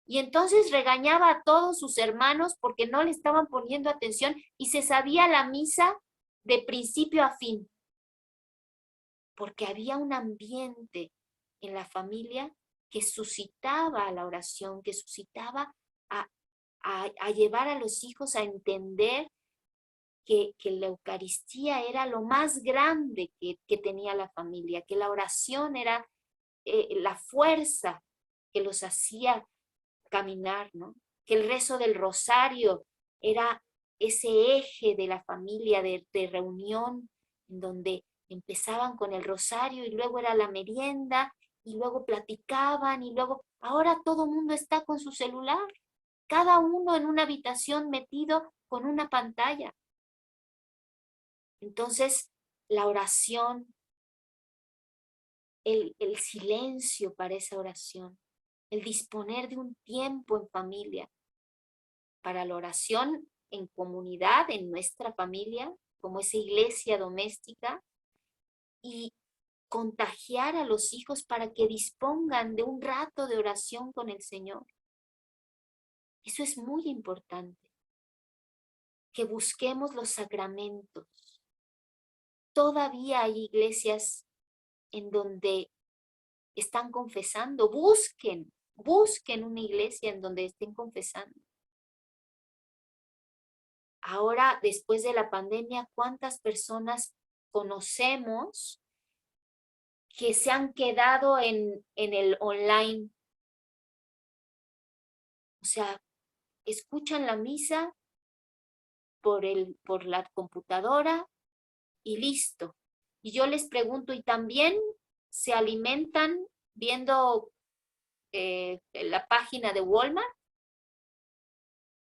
Speaker 4: Y entonces regañaba a todos sus hermanos porque no le estaban poniendo atención y se sabía la misa de principio a fin. Porque había un ambiente en la familia que suscitaba la oración, que suscitaba a llevar a los hijos a entender que la Eucaristía era lo más grande que tenía la familia, que la oración era la fuerza que los hacía caminar, ¿no? Que el rezo del rosario era ese eje de la familia de reunión, en donde empezaban con el rosario y luego era la merienda y luego platicaban y luego, ahora todo el mundo está con su celular, cada uno en una habitación metido con una pantalla. Entonces, la oración, el silencio para esa oración, el disponer de un tiempo en familia para la oración en comunidad, en nuestra familia, como esa iglesia doméstica, y contagiar a los hijos para que dispongan de un rato de oración con el Señor. Eso es muy importante, que busquemos los sacramentos. Todavía hay iglesias en donde están confesando, busquen una iglesia en donde estén confesando. Ahora, después de la pandemia, ¿cuántas personas conocemos que se han quedado en el online? O sea, escuchan la misa por la computadora y listo. Y yo les pregunto, ¿y también se alimentan viendo la página de Walmart?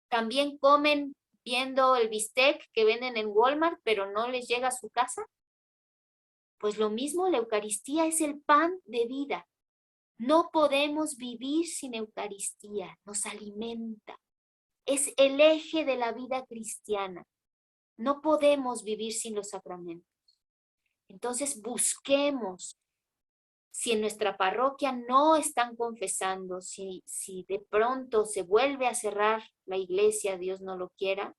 Speaker 4: ¿También comen viendo el bistec que venden en Walmart, pero no les llega a su casa? Pues lo mismo, la Eucaristía es el pan de vida. No podemos vivir sin Eucaristía, nos alimenta. Es el eje de la vida cristiana. No podemos vivir sin los sacramentos. Entonces busquemos, si en nuestra parroquia no están confesando, si de pronto se vuelve a cerrar la iglesia, Dios no lo quiera,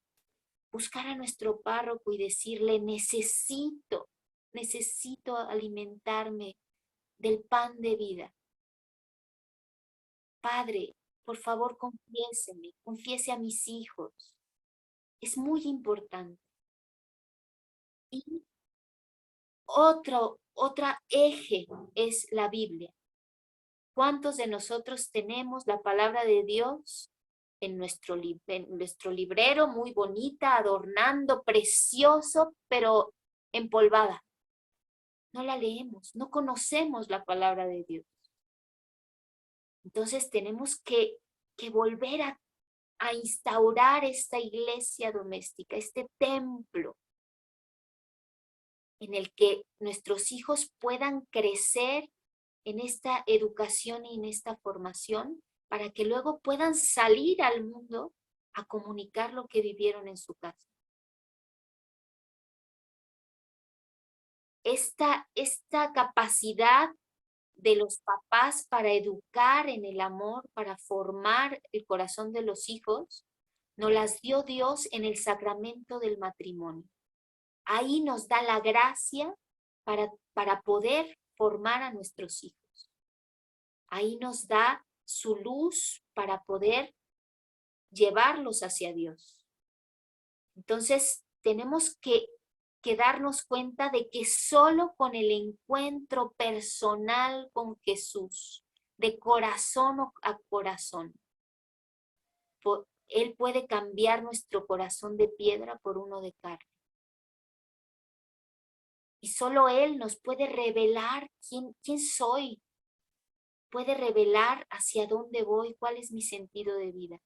Speaker 4: buscar a nuestro párroco y decirle, necesito alimentarme del pan de vida. Padre, por favor, confiese a mis hijos. Es muy importante. Y otra eje es la Biblia. ¿Cuántos de nosotros tenemos la palabra de Dios en nuestro librero, muy bonita, adornando, precioso, pero empolvada? No la leemos, no conocemos la palabra de Dios. Entonces tenemos que volver a instaurar esta iglesia doméstica, este templo, en el que nuestros hijos puedan crecer en esta educación y en esta formación, para que luego puedan salir al mundo a comunicar lo que vivieron en su casa. Esta capacidad de los papás para educar en el amor, para formar el corazón de los hijos, nos las dio Dios en el sacramento del matrimonio. Ahí nos da la gracia para poder formar a nuestros hijos. Ahí nos da su luz para poder llevarlos hacia Dios. Entonces, tenemos que darnos cuenta de que solo con el encuentro personal con Jesús, de corazón a corazón, Él puede cambiar nuestro corazón de piedra por uno de carne. Y solo Él nos puede revelar quién soy, puede revelar hacia dónde voy, cuál es mi sentido de vida.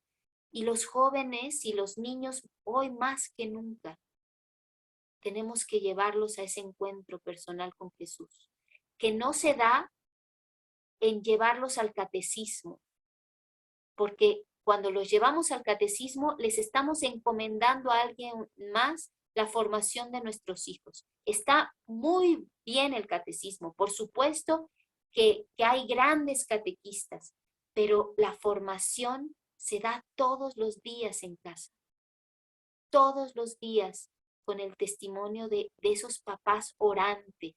Speaker 4: Y los jóvenes y los niños, hoy más que nunca, tenemos que llevarlos a ese encuentro personal con Jesús, que no se da en llevarlos al catecismo, porque cuando los llevamos al catecismo les estamos encomendando a alguien más la formación de nuestros hijos. Está muy bien el catecismo, por supuesto que hay grandes catequistas, pero la formación se da todos los días en casa, todos los días, con el testimonio de esos papás orantes.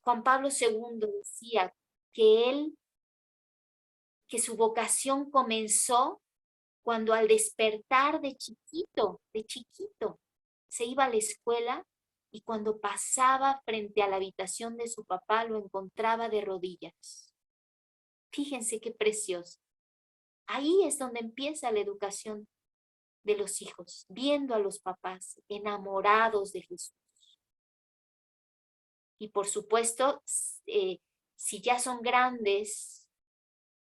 Speaker 4: Juan Pablo II decía que su vocación comenzó cuando al despertar de chiquito, se iba a la escuela y cuando pasaba frente a la habitación de su papá lo encontraba de rodillas. Fíjense qué precioso. Ahí es donde empieza la educación de los hijos, viendo a los papás enamorados de Jesús. Y por supuesto, si ya son grandes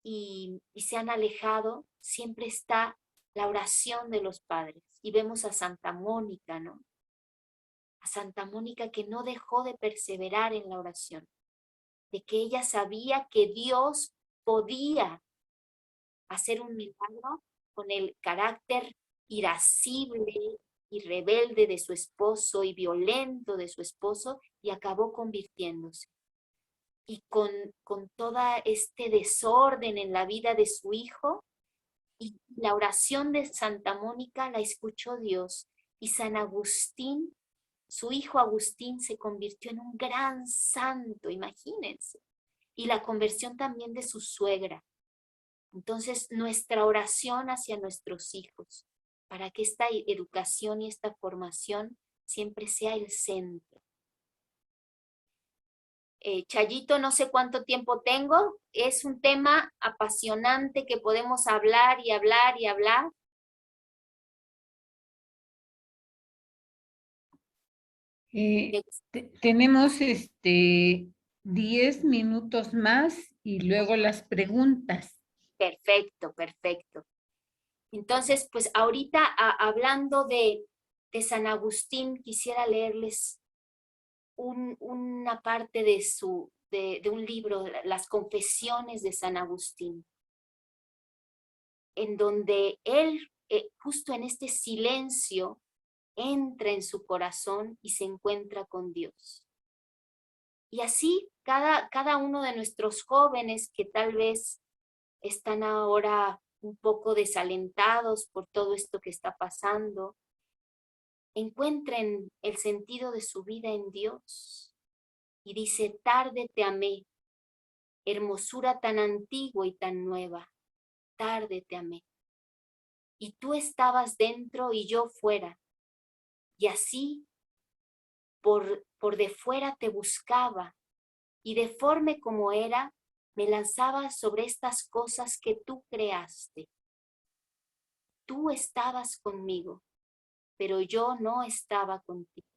Speaker 4: y se han alejado, siempre está la oración de los padres. Y vemos a Santa Mónica, ¿no? A Santa Mónica que no dejó de perseverar en la oración, de que ella sabía que Dios podía hacer un milagro con el carácter irascible y rebelde de su esposo y violento de su esposo, y acabó convirtiéndose. Y con todo este desorden en la vida de su hijo, y la oración de Santa Mónica la escuchó Dios, y San Agustín, su hijo Agustín, se convirtió en un gran santo, imagínense, y la conversión también de su suegra. Entonces, nuestra oración hacia nuestros hijos, para que esta educación y esta formación siempre sea el centro. Chayito, no sé cuánto tiempo tengo. Es un tema apasionante que podemos hablar y hablar y hablar.
Speaker 1: Tenemos 10 minutos más y luego las preguntas.
Speaker 4: Perfecto, perfecto. Entonces, pues ahorita hablando de San Agustín, quisiera leerles una parte de un libro, Las Confesiones de San Agustín, en donde él, justo en este silencio, entra en su corazón y se encuentra con Dios. Y así, cada uno de nuestros jóvenes que tal vez están ahora un poco desalentados por todo esto que está pasando, encuentren el sentido de su vida en Dios Y dice, tarde te amé, hermosura tan antigua y tan nueva, tarde te amé. Y tú estabas dentro y yo fuera, y así por de fuera te buscaba, y deforme como era, me lanzaba sobre estas cosas que tú creaste. Tú estabas conmigo, pero yo no estaba contigo.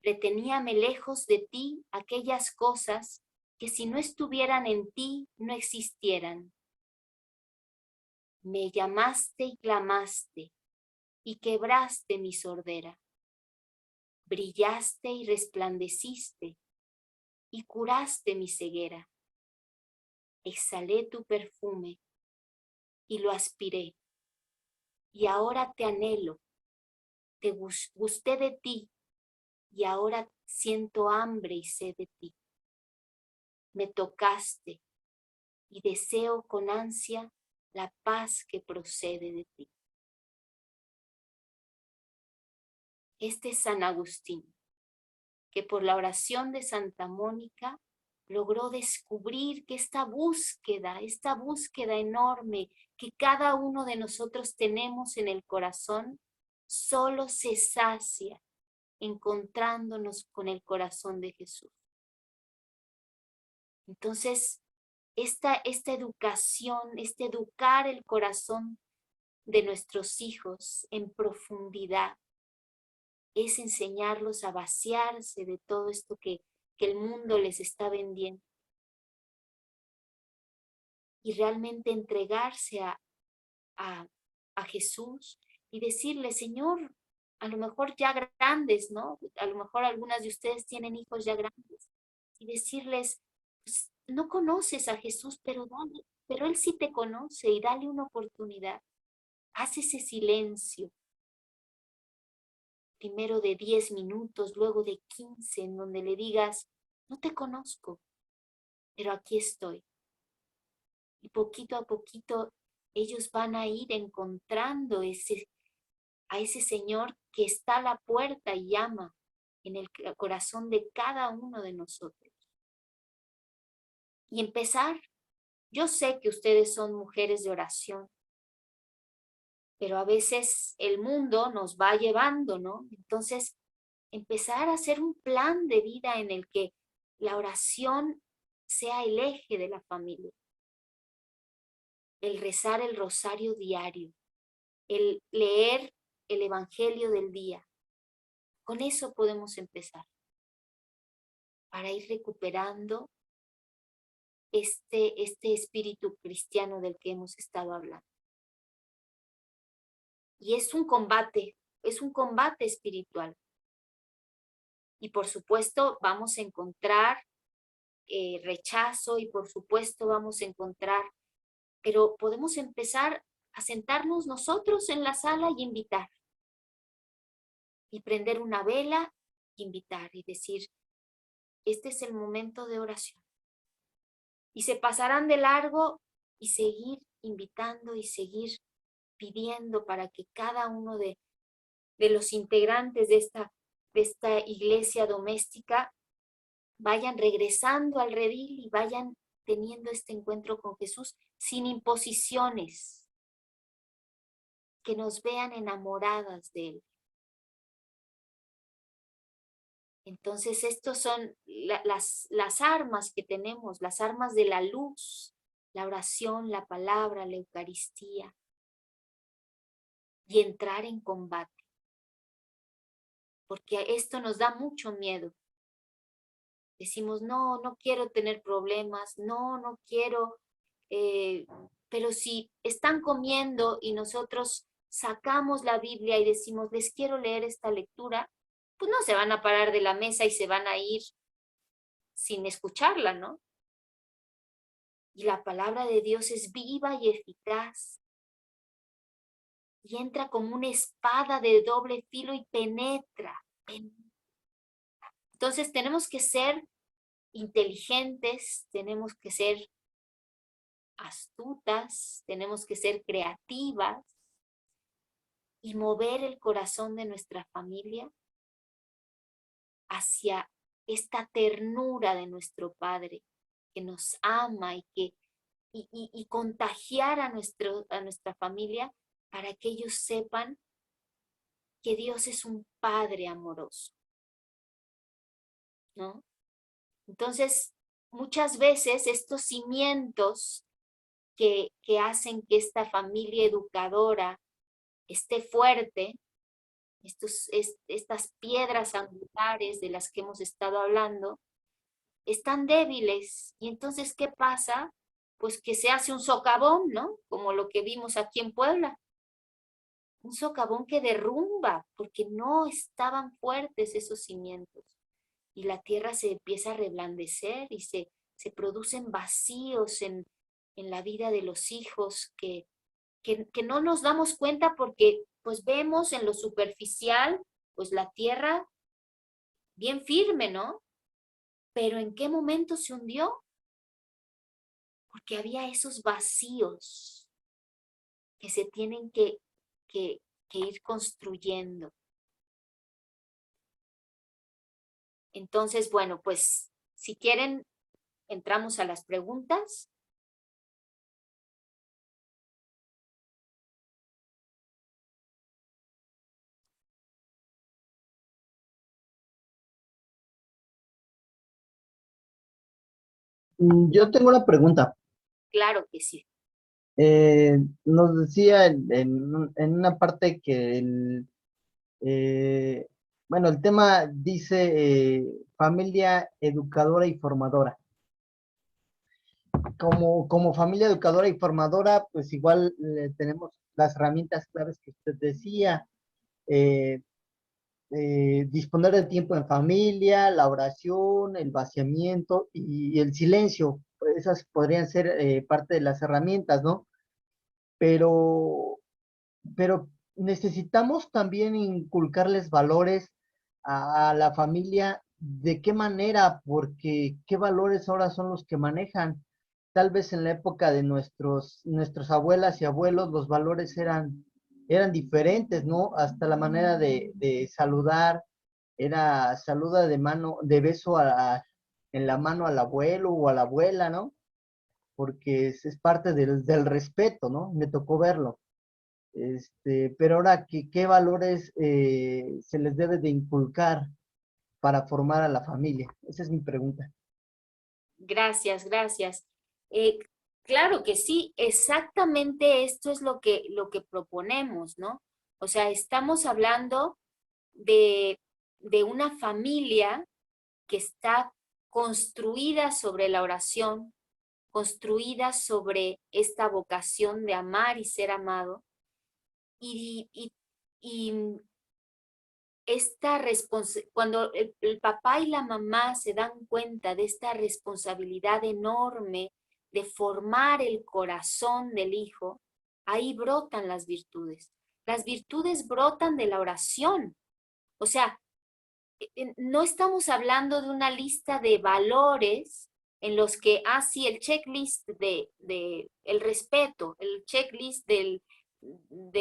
Speaker 4: Reteníame lejos de ti aquellas cosas que si no estuvieran en ti, no existieran. Me llamaste y clamaste, y quebraste mi sordera. Brillaste y resplandeciste, y curaste mi ceguera. Exhalé tu perfume, y lo aspiré. Y ahora te anhelo, te gusté de ti, y ahora siento hambre y sed de ti. Me tocaste, y deseo con ansia la paz que procede de ti. Este es San Agustín, que por la oración de Santa Mónica logró descubrir que esta búsqueda enorme que cada uno de nosotros tenemos en el corazón, solo se sacia encontrándonos con el corazón de Jesús. Entonces, esta educación, educar el corazón de nuestros hijos en profundidad, es enseñarlos a vaciarse de todo esto que el mundo les está vendiendo. Y realmente entregarse a Jesús y decirle, Señor, a lo mejor ya grandes, ¿no? A lo mejor algunas de ustedes tienen hijos ya grandes. Y decirles, pues, no conoces a Jesús, pero Él sí te conoce y dale una oportunidad. Haz ese silencio. Primero de 10 minutos, luego de 15, en donde le digas, no te conozco, pero aquí estoy. Y poquito a poquito ellos van a ir encontrando a ese Señor que está a la puerta y llama en el corazón de cada uno de nosotros. Y empezar, yo sé que ustedes son mujeres de oración, pero a veces el mundo nos va llevando, ¿no? Entonces, empezar a hacer un plan de vida en el que la oración sea el eje de la familia. El rezar el rosario diario, el leer el evangelio del día. Con eso podemos empezar para ir recuperando este espíritu cristiano del que hemos estado hablando. Y es un combate espiritual. Y por supuesto vamos a encontrar rechazo y por supuesto vamos a encontrar, pero podemos empezar a sentarnos nosotros en la sala y invitar. Y prender una vela, invitar y decir, este es el momento de oración. Y se pasarán de largo y seguir invitando y seguir pidiendo para que cada uno de los integrantes de esta iglesia doméstica vayan regresando al redil y vayan teniendo este encuentro con Jesús sin imposiciones, que nos vean enamoradas de Él. Entonces, estos son las armas que tenemos, las armas de la luz, la oración, la palabra, la Eucaristía, y entrar en combate. Porque esto nos da mucho miedo. Decimos, no quiero tener problemas, no quiero, pero si están comiendo y nosotros sacamos la Biblia y decimos, les quiero leer esta lectura, pues no se van a parar de la mesa y se van a ir sin escucharla, ¿no? Y la palabra de Dios es viva y eficaz. Y entra como una espada de doble filo y penetra. Entonces tenemos que ser inteligentes, tenemos que ser astutas, tenemos que ser creativas y mover el corazón de nuestra familia hacia esta ternura de nuestro Padre que nos ama y contagiar a nuestra familia para que ellos sepan que Dios es un Padre amoroso, ¿no? Entonces, muchas veces estos cimientos que hacen que esta familia educadora esté fuerte, estas piedras angulares de las que hemos estado hablando, están débiles. Y entonces, ¿qué pasa? Pues que se hace un socavón, ¿no? Como lo que vimos aquí en Puebla. Un socavón que derrumba, porque no estaban fuertes esos cimientos. Y la tierra se empieza a reblandecer y se producen vacíos en la vida de los hijos que no nos damos cuenta porque pues vemos en lo superficial pues la tierra bien firme, ¿no? Pero ¿en qué momento se hundió? Porque había esos vacíos que se tienen que ir construyendo. Entonces, bueno, pues si quieren, entramos a las preguntas.
Speaker 10: Yo tengo una pregunta.
Speaker 4: Claro que sí.
Speaker 10: Nos decía en una parte que bueno, el tema dice familia educadora y formadora. Como familia educadora y formadora, pues igual tenemos las herramientas claves que usted decía. Disponer de tiempo en familia, la oración, el vaciamiento y el silencio. Esas podrían ser parte de las herramientas, ¿no? Pero necesitamos también inculcarles valores a la familia. ¿De qué manera? Porque ¿qué valores ahora son los que manejan? Tal vez en la época de nuestras abuelas y abuelos los valores eran diferentes, ¿no? Hasta la manera de saludar era saluda de mano, de beso en la mano al abuelo o a la abuela, ¿no? Porque es parte del respeto, ¿no? Me tocó verlo. Pero ahora, ¿qué valores se les debe de inculcar para formar a la familia? Esa es mi pregunta.
Speaker 4: Gracias, gracias. Claro que sí, exactamente esto es lo que proponemos, ¿no? O sea, estamos hablando de una familia que está construida sobre la oración, construida sobre esta vocación de amar y ser amado, y cuando el papá y la mamá se dan cuenta de esta responsabilidad enorme de formar el corazón del hijo, ahí brotan las virtudes. Las virtudes brotan de la oración. O sea, no estamos hablando de una lista de valores en los que, sí, el checklist de el respeto, el checklist de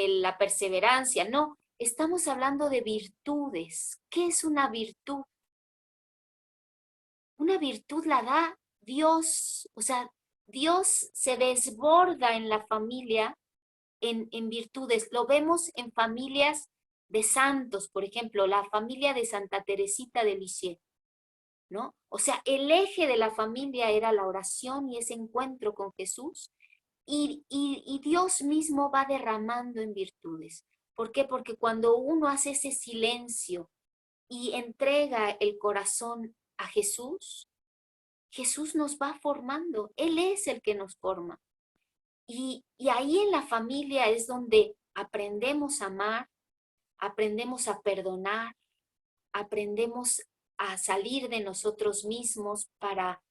Speaker 4: la perseverancia, no. Estamos hablando de virtudes. ¿Qué es una virtud? Una virtud la da Dios. O sea, Dios se desborda en la familia en virtudes. Lo vemos en familias de santos, por ejemplo, la familia de Santa Teresita de Lisieux, ¿no? O sea, el eje de la familia era la oración y ese encuentro con Jesús. Y Dios mismo va derramando en virtudes. ¿Por qué? Porque cuando uno hace ese silencio y entrega el corazón a Jesús, Jesús nos va formando. Él es el que nos forma. Y ahí en la familia es donde aprendemos a amar, aprendemos a perdonar, aprendemos a salir de nosotros mismos para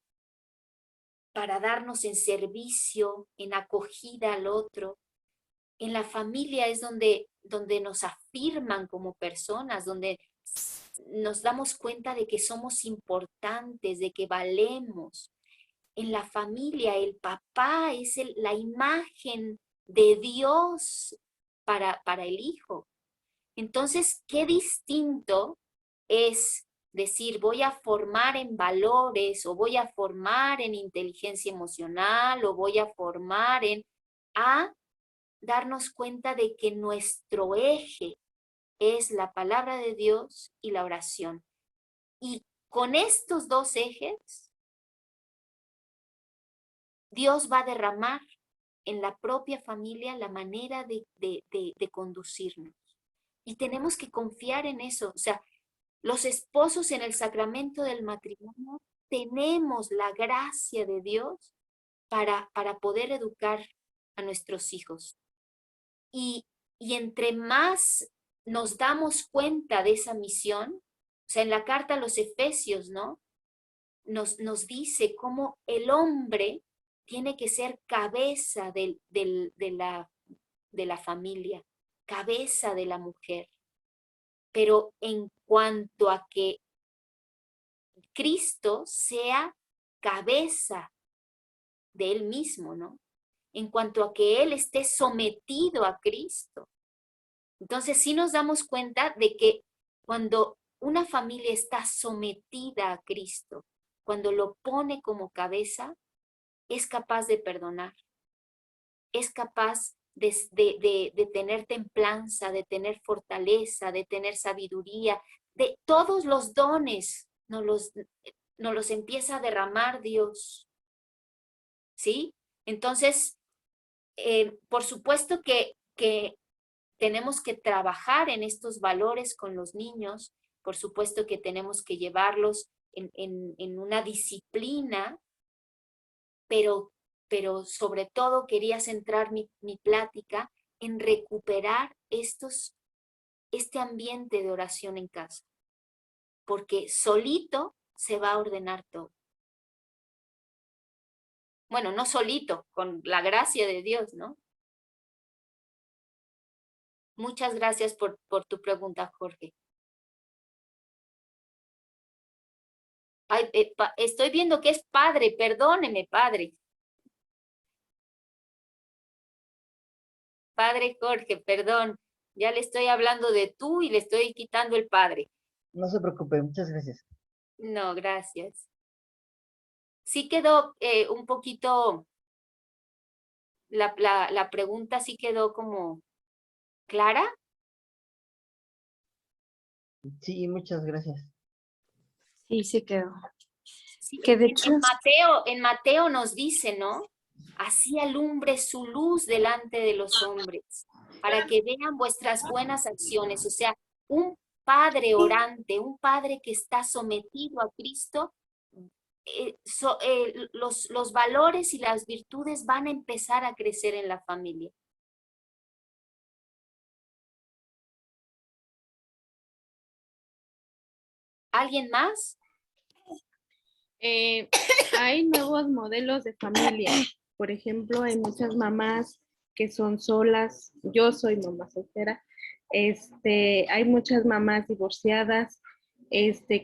Speaker 4: darnos en servicio, en acogida al otro. En la familia es donde nos afirman como personas, donde nos damos cuenta de que somos importantes, de que valemos. En la familia el papá es la imagen de Dios para el hijo. Entonces, qué distinto es decir voy a formar en valores o voy a formar en inteligencia emocional o voy a formar a darnos cuenta de que nuestro eje es la palabra de Dios y la oración. Y con estos dos ejes, Dios va a derramar en la propia familia la manera de conducirnos. Y tenemos que confiar en eso. O sea, los esposos en el sacramento del matrimonio tenemos la gracia de Dios para poder educar a nuestros hijos. Y entre más nos damos cuenta de esa misión, o sea, en la carta a los Efesios, ¿no? Nos dice cómo el hombre tiene que ser cabeza de la familia, cabeza de la mujer. Pero en cuanto a que Cristo sea cabeza de él mismo, ¿no? En cuanto a que él esté sometido a Cristo. Entonces sí nos damos cuenta de que cuando una familia está sometida a Cristo, cuando lo pone como cabeza, es capaz de perdonar, es capaz de tener templanza, de tener fortaleza, de tener sabiduría, de todos los dones nos los empieza a derramar Dios. ¿Sí? Entonces, por supuesto que tenemos que trabajar en estos valores con los niños, por supuesto que tenemos que llevarlos en una disciplina, pero sobre todo quería centrar mi plática en recuperar este ambiente de oración en casa, porque solito se va a ordenar todo. Bueno, no solito, con la gracia de Dios, ¿no? Muchas gracias por tu pregunta, Jorge. Ay, estoy viendo que es padre, perdóneme, padre. Padre Jorge, perdón, ya le estoy hablando de tú y le estoy quitando el padre.
Speaker 10: No se preocupe, muchas gracias.
Speaker 4: No, gracias. Sí quedó un poquito, la pregunta sí quedó como clara.
Speaker 10: Sí, muchas gracias.
Speaker 2: Sí, sí quedó.
Speaker 4: Sí,
Speaker 2: Que de hecho
Speaker 4: en Mateo nos dice, ¿no? Así alumbre su luz delante de los hombres, para que vean vuestras buenas acciones. O sea, un padre orante, un padre que está sometido a Cristo, los valores y las virtudes van a empezar a crecer en la familia. ¿Alguien más?
Speaker 8: Hay nuevos modelos de familia. Por ejemplo, hay muchas mamás que son solas. Yo soy mamá soltera. Hay muchas mamás divorciadas.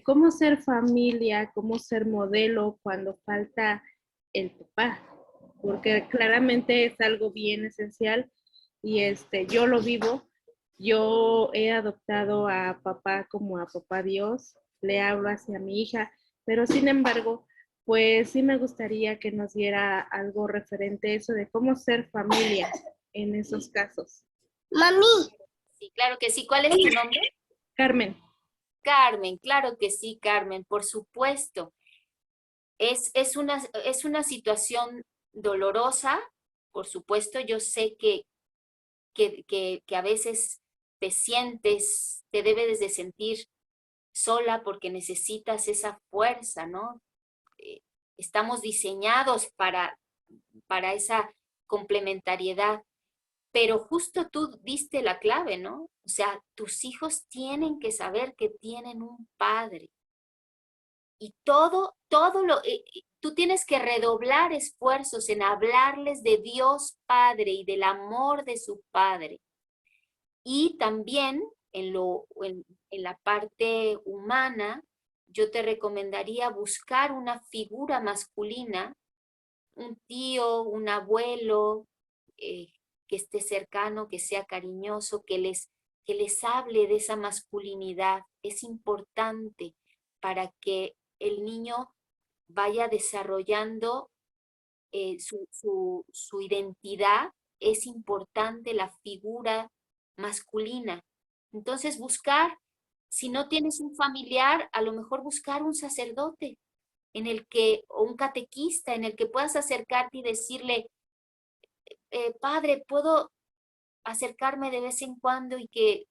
Speaker 8: ¿Cómo ser familia? ¿Cómo ser modelo cuando falta el papá? Porque claramente es algo bien esencial y yo lo vivo. Yo he adoptado a papá como a papá Dios. Le hablo hacia mi hija, pero sin embargo, pues sí me gustaría que nos diera algo referente a eso de cómo ser familia en esos casos.
Speaker 2: Mami.
Speaker 4: Sí, claro que sí. ¿Cuál es tu nombre?
Speaker 8: Carmen.
Speaker 4: Carmen, claro que sí, Carmen, por supuesto. Es una situación dolorosa, por supuesto. Yo sé que a veces te debes de sentir sola porque necesitas esa fuerza, ¿no? Estamos diseñados para esa complementariedad, pero justo tú diste la clave, ¿no? O sea, tus hijos tienen que saber que tienen un padre. Y tú tienes que redoblar esfuerzos en hablarles de Dios Padre y del amor de su Padre. Y también en la parte humana, yo te recomendaría buscar una figura masculina, un tío, un abuelo, que esté cercano, que sea cariñoso, que les hable de esa masculinidad. Es importante que el niño vaya desarrollando su identidad, es importante la figura masculina. Entonces buscar, si no tienes un familiar, a lo mejor buscar un sacerdote o un catequista en el que puedas acercarte y decirle, padre, ¿puedo acercarme de vez en cuando y que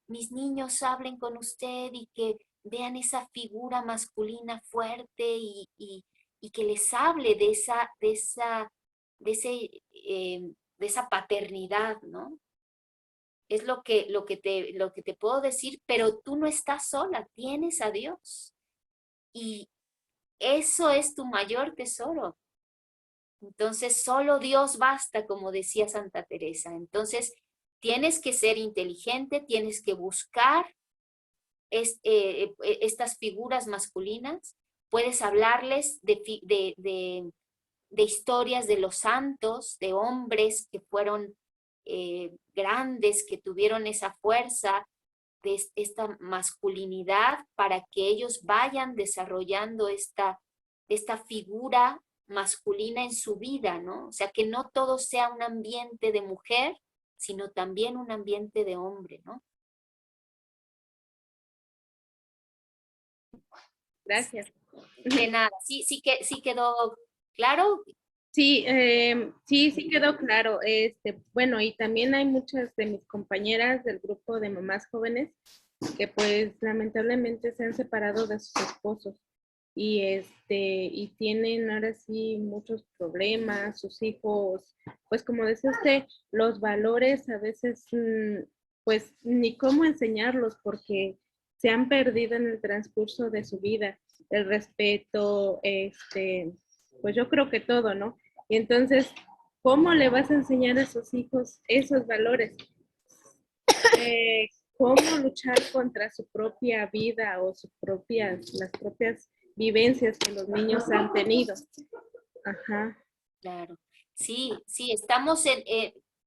Speaker 4: mis niños hablen con usted y que vean esa figura masculina fuerte y que les hable de esa paternidad, ¿no? Es lo que te puedo decir, pero tú no estás sola, tienes a Dios. Y eso es tu mayor tesoro. Entonces, solo Dios basta, como decía Santa Teresa. Entonces, tienes que ser inteligente, tienes que buscar estas figuras masculinas. Puedes hablarles de historias de los santos, de hombres que fueron grandes, que tuvieron esa fuerza, de esta masculinidad, para que ellos vayan desarrollando esta figura masculina en su vida, ¿no? O sea, que no todo sea un ambiente de mujer, sino también un ambiente de hombre, ¿no?
Speaker 8: Gracias.
Speaker 4: De nada, sí quedó claro.
Speaker 8: Sí, sí quedó claro. Bueno, y también hay muchas de mis compañeras del grupo de mamás jóvenes que pues lamentablemente se han separado de sus esposos y tienen ahora sí muchos problemas, sus hijos, pues como decía usted, los valores a veces pues ni cómo enseñarlos porque se han perdido en el transcurso de su vida, el respeto, pues yo creo que todo, ¿no? Y entonces, ¿cómo le vas a enseñar a sus hijos esos valores? ¿Cómo luchar contra su propia vida o las propias vivencias que los niños han tenido? Ajá.
Speaker 4: Claro. Sí, estamos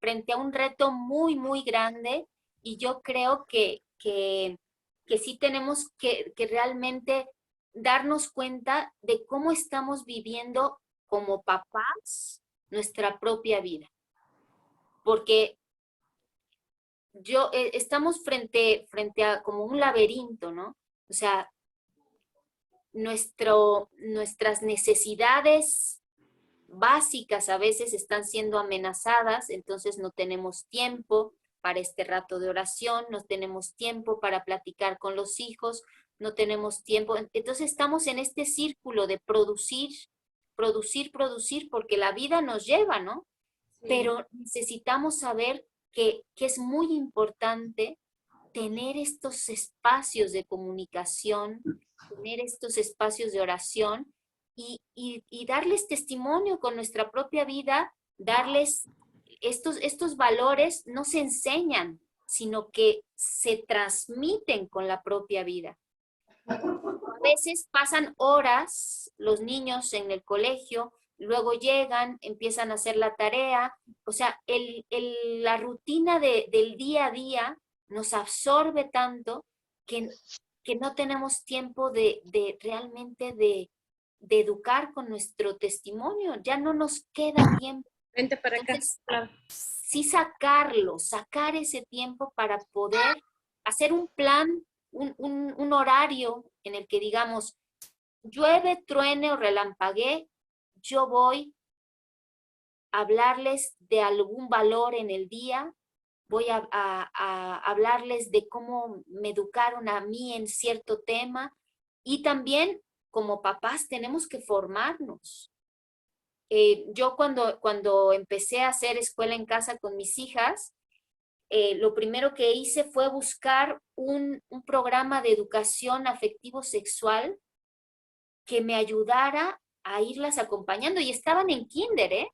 Speaker 4: frente a un reto muy, muy grande y yo creo que sí tenemos que realmente darnos cuenta de cómo estamos viviendo como papás nuestra propia vida. Porque estamos frente a como un laberinto, ¿no? O sea, nuestras necesidades básicas a veces están siendo amenazadas, entonces no tenemos tiempo para este rato de oración, no tenemos tiempo para platicar con los hijos, no tenemos tiempo. Entonces estamos en este círculo de producir, porque la vida nos lleva, ¿no?
Speaker 8: Sí.
Speaker 4: Pero necesitamos saber que es muy importante tener estos espacios de comunicación, tener estos espacios de oración y darles testimonio con nuestra propia vida, darles estos valores no se enseñan, sino que se transmiten con la propia vida. A veces pasan horas los niños en el colegio, luego llegan, empiezan a hacer la tarea, o sea, la rutina del día a día nos absorbe tanto que no tenemos tiempo de realmente de educar con nuestro testimonio, ya no nos queda tiempo.
Speaker 8: Vente para acá.
Speaker 4: Entonces,
Speaker 8: Claro.
Speaker 4: sí sacar ese tiempo para poder hacer un plan, un horario en el que digamos, llueve, truene o relampaguee, yo voy a hablarles de algún valor en el día, voy a hablarles de cómo me educaron a mí en cierto tema y también como papás tenemos que formarnos. Yo cuando empecé a hacer escuela en casa con mis hijas, lo primero que hice fue buscar un programa de educación afectivo-sexual que me ayudara a irlas acompañando. Y estaban en kinder, ¿eh?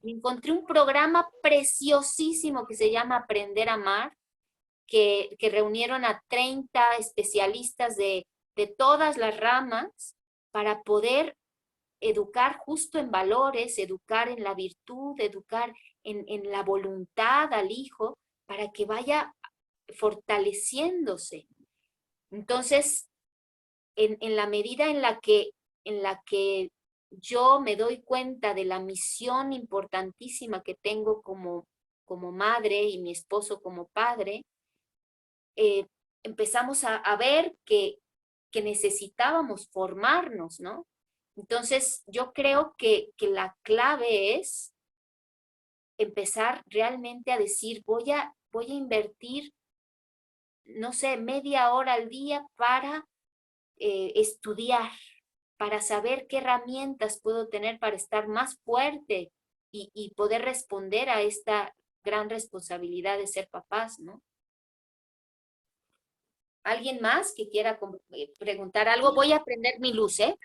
Speaker 4: Y encontré un programa preciosísimo que se llama Aprender a Amar, que reunieron a 30 especialistas de todas las ramas para poder educar justo en valores, educar en la virtud, educar en la voluntad al hijo, para que vaya fortaleciéndose. Entonces, en la medida en la que yo me doy cuenta de la misión importantísima que tengo como madre y mi esposo como padre, empezamos a ver que necesitábamos formarnos, ¿no? Entonces, yo creo que la clave es empezar realmente a decir, voy a invertir, no sé, media hora al día para estudiar, para saber qué herramientas puedo tener para estar más fuerte y poder responder a esta gran responsabilidad de ser papás, ¿no? ¿Alguien más que quiera preguntar algo? Voy a prender mi luz, ¿eh?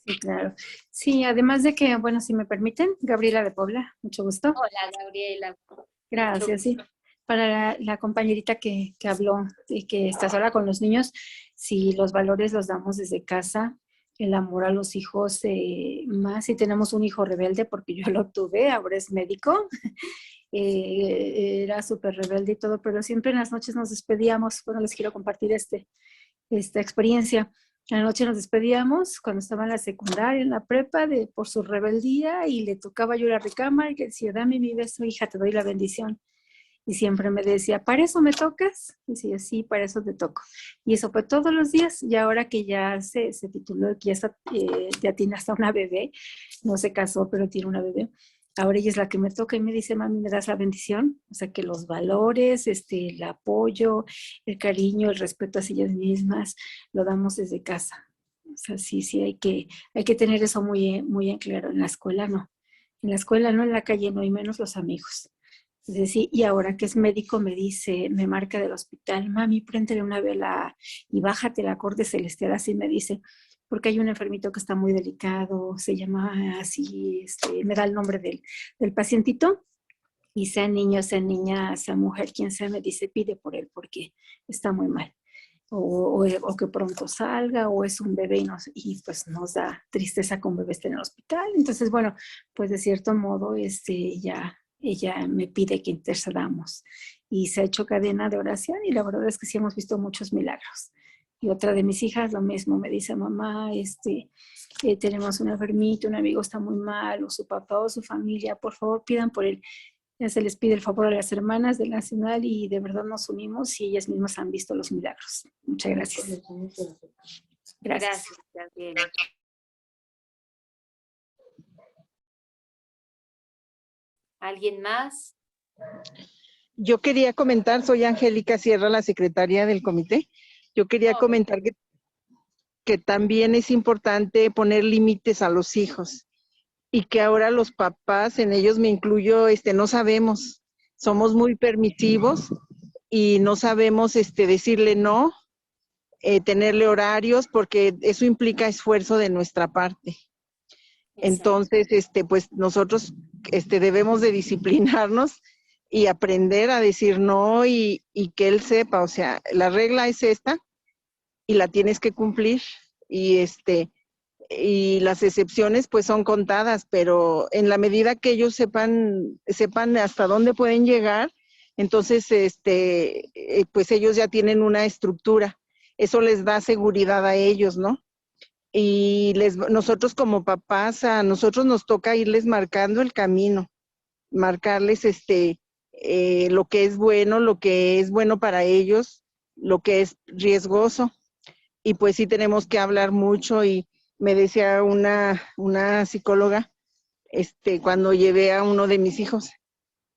Speaker 11: Sí, claro. Sí, además de que, bueno, si me permiten, Gabriela de Puebla, mucho gusto.
Speaker 4: Hola, Gabriela.
Speaker 11: Gracias, sí. Para la compañerita que habló y que está sola con los niños, si los valores los damos desde casa, el amor a los hijos, más si tenemos un hijo rebelde, porque yo lo tuve, ahora es médico, era súper rebelde y todo, pero siempre en las noches nos despedíamos. Bueno, les quiero compartir esta experiencia. En la noche nos despedíamos cuando estaba en la secundaria, en la prepa, por su rebeldía, y le tocaba yo la recámara y que decía, dame mi beso, hija, te doy la bendición. Y siempre me decía, ¿para eso me tocas? Y decía, sí, para eso te toco. Y eso fue todos los días. Y ahora que ya se tituló, que ya tiene hasta una bebé, no se casó, pero tiene una bebé. Ahora ella es la que me toca y me dice, mami, ¿me das la bendición? O sea, que los valores, el apoyo, el cariño, el respeto hacia ellas mismas, lo damos desde casa. O sea, sí, hay que tener eso muy, muy en claro. En la escuela no. En la escuela no, en la calle no, y menos los amigos. Es decir, y ahora que es médico me dice, me marca del hospital, mami, préndele una vela y bájate la corte celestial, así me dice, porque hay un enfermito que está muy delicado, se llama así, me da el nombre del pacientito, y sea niño, sea niña, sea mujer, quien sea, me dice, pide por él porque está muy mal. O que pronto salga, o es un bebé y pues nos da tristeza que un bebé esté en el hospital. Entonces, bueno, pues de cierto modo, ella me pide que intercedamos y se ha hecho cadena de oración y la verdad es que sí hemos visto muchos milagros. Y otra de mis hijas lo mismo, me dice, mamá, tenemos un enfermito, un amigo está muy mal, o su papá o su familia, por favor pidan por él. Ya se les pide el favor a las hermanas del Nacional y de verdad nos unimos y ellas mismas han visto los milagros. Muchas gracias.
Speaker 4: Gracias, Gabriela. ¿Alguien más?
Speaker 7: Yo quería comentar, soy Angélica Sierra, la secretaria del comité. Yo quería comentar que también es importante poner límites a los hijos y que ahora los papás, en ellos me incluyo, no sabemos, somos muy permisivos y no sabemos decirle no, tenerle horarios, porque eso implica esfuerzo de nuestra parte. Entonces, pues nosotros debemos de disciplinarnos y aprender a decir no y que él sepa, o sea, la regla es esta y la tienes que cumplir y las excepciones pues son contadas, pero en la medida que ellos sepan hasta dónde pueden llegar, entonces pues ellos ya tienen una estructura, eso les da seguridad a ellos, ¿no? Y nosotros como papás, a nosotros nos toca irles marcando el camino, marcarles lo que es bueno para ellos, lo que es riesgoso. Y pues sí tenemos que hablar mucho y me decía una psicóloga, cuando llevé a uno de mis hijos,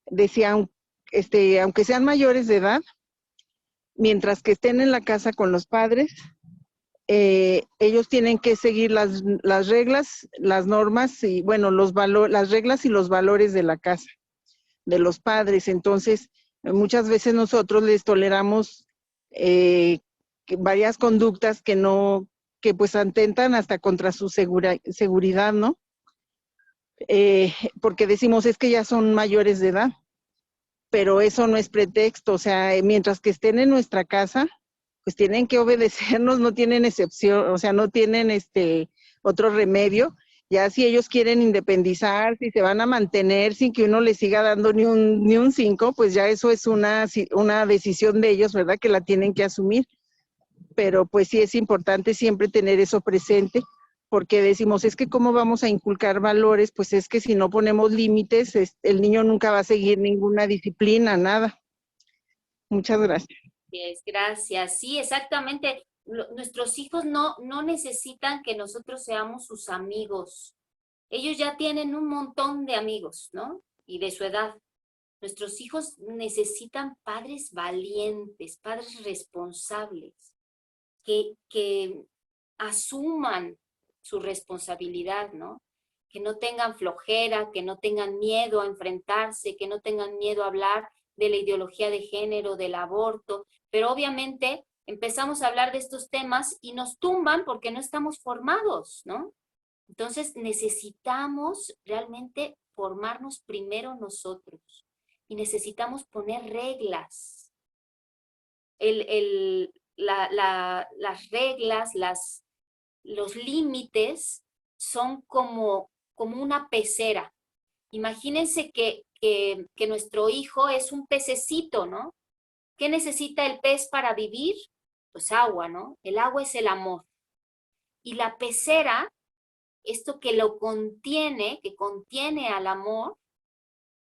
Speaker 7: decía, aunque sean mayores de edad, mientras que estén en la casa con los padres, ellos tienen que seguir las reglas, las normas y bueno, las reglas y los valores de la casa, de los padres. Entonces, muchas veces nosotros les toleramos varias conductas que pues atentan hasta contra su seguridad, ¿no? Porque decimos es que ya son mayores de edad, pero eso no es pretexto, o sea, mientras que estén en nuestra casa, pues tienen que obedecernos, no tienen excepción, o sea, no tienen otro remedio. Ya si ellos quieren independizar, si se van a mantener sin que uno les siga dando ni un 5, pues ya eso es una decisión de ellos, ¿verdad? Que la tienen que asumir. pero pues sí es importante siempre tener eso presente, porque decimos, es que cómo vamos a inculcar valores, pues es que si no ponemos límites, el niño nunca va a seguir ninguna disciplina, nada. Muchas gracias.
Speaker 4: Gracias. Sí, exactamente. Nuestros hijos no necesitan que nosotros seamos sus amigos. Ellos ya tienen un montón de amigos, ¿no? Y de su edad. Nuestros hijos necesitan padres valientes, padres responsables, que asuman su responsabilidad, ¿no? Que no tengan flojera, que no tengan miedo a enfrentarse, que no tengan miedo a hablar de la ideología de género, del aborto, pero obviamente empezamos a hablar de estos temas y nos tumban porque no estamos formados, ¿no? Entonces necesitamos realmente formarnos primero nosotros y necesitamos poner reglas. Las reglas, los límites son como una pecera. Imagínense que nuestro hijo es un pececito, ¿no? ¿Qué necesita el pez para vivir? Pues agua, ¿no? El agua es el amor. Y la pecera, esto que lo contiene, que contiene al amor,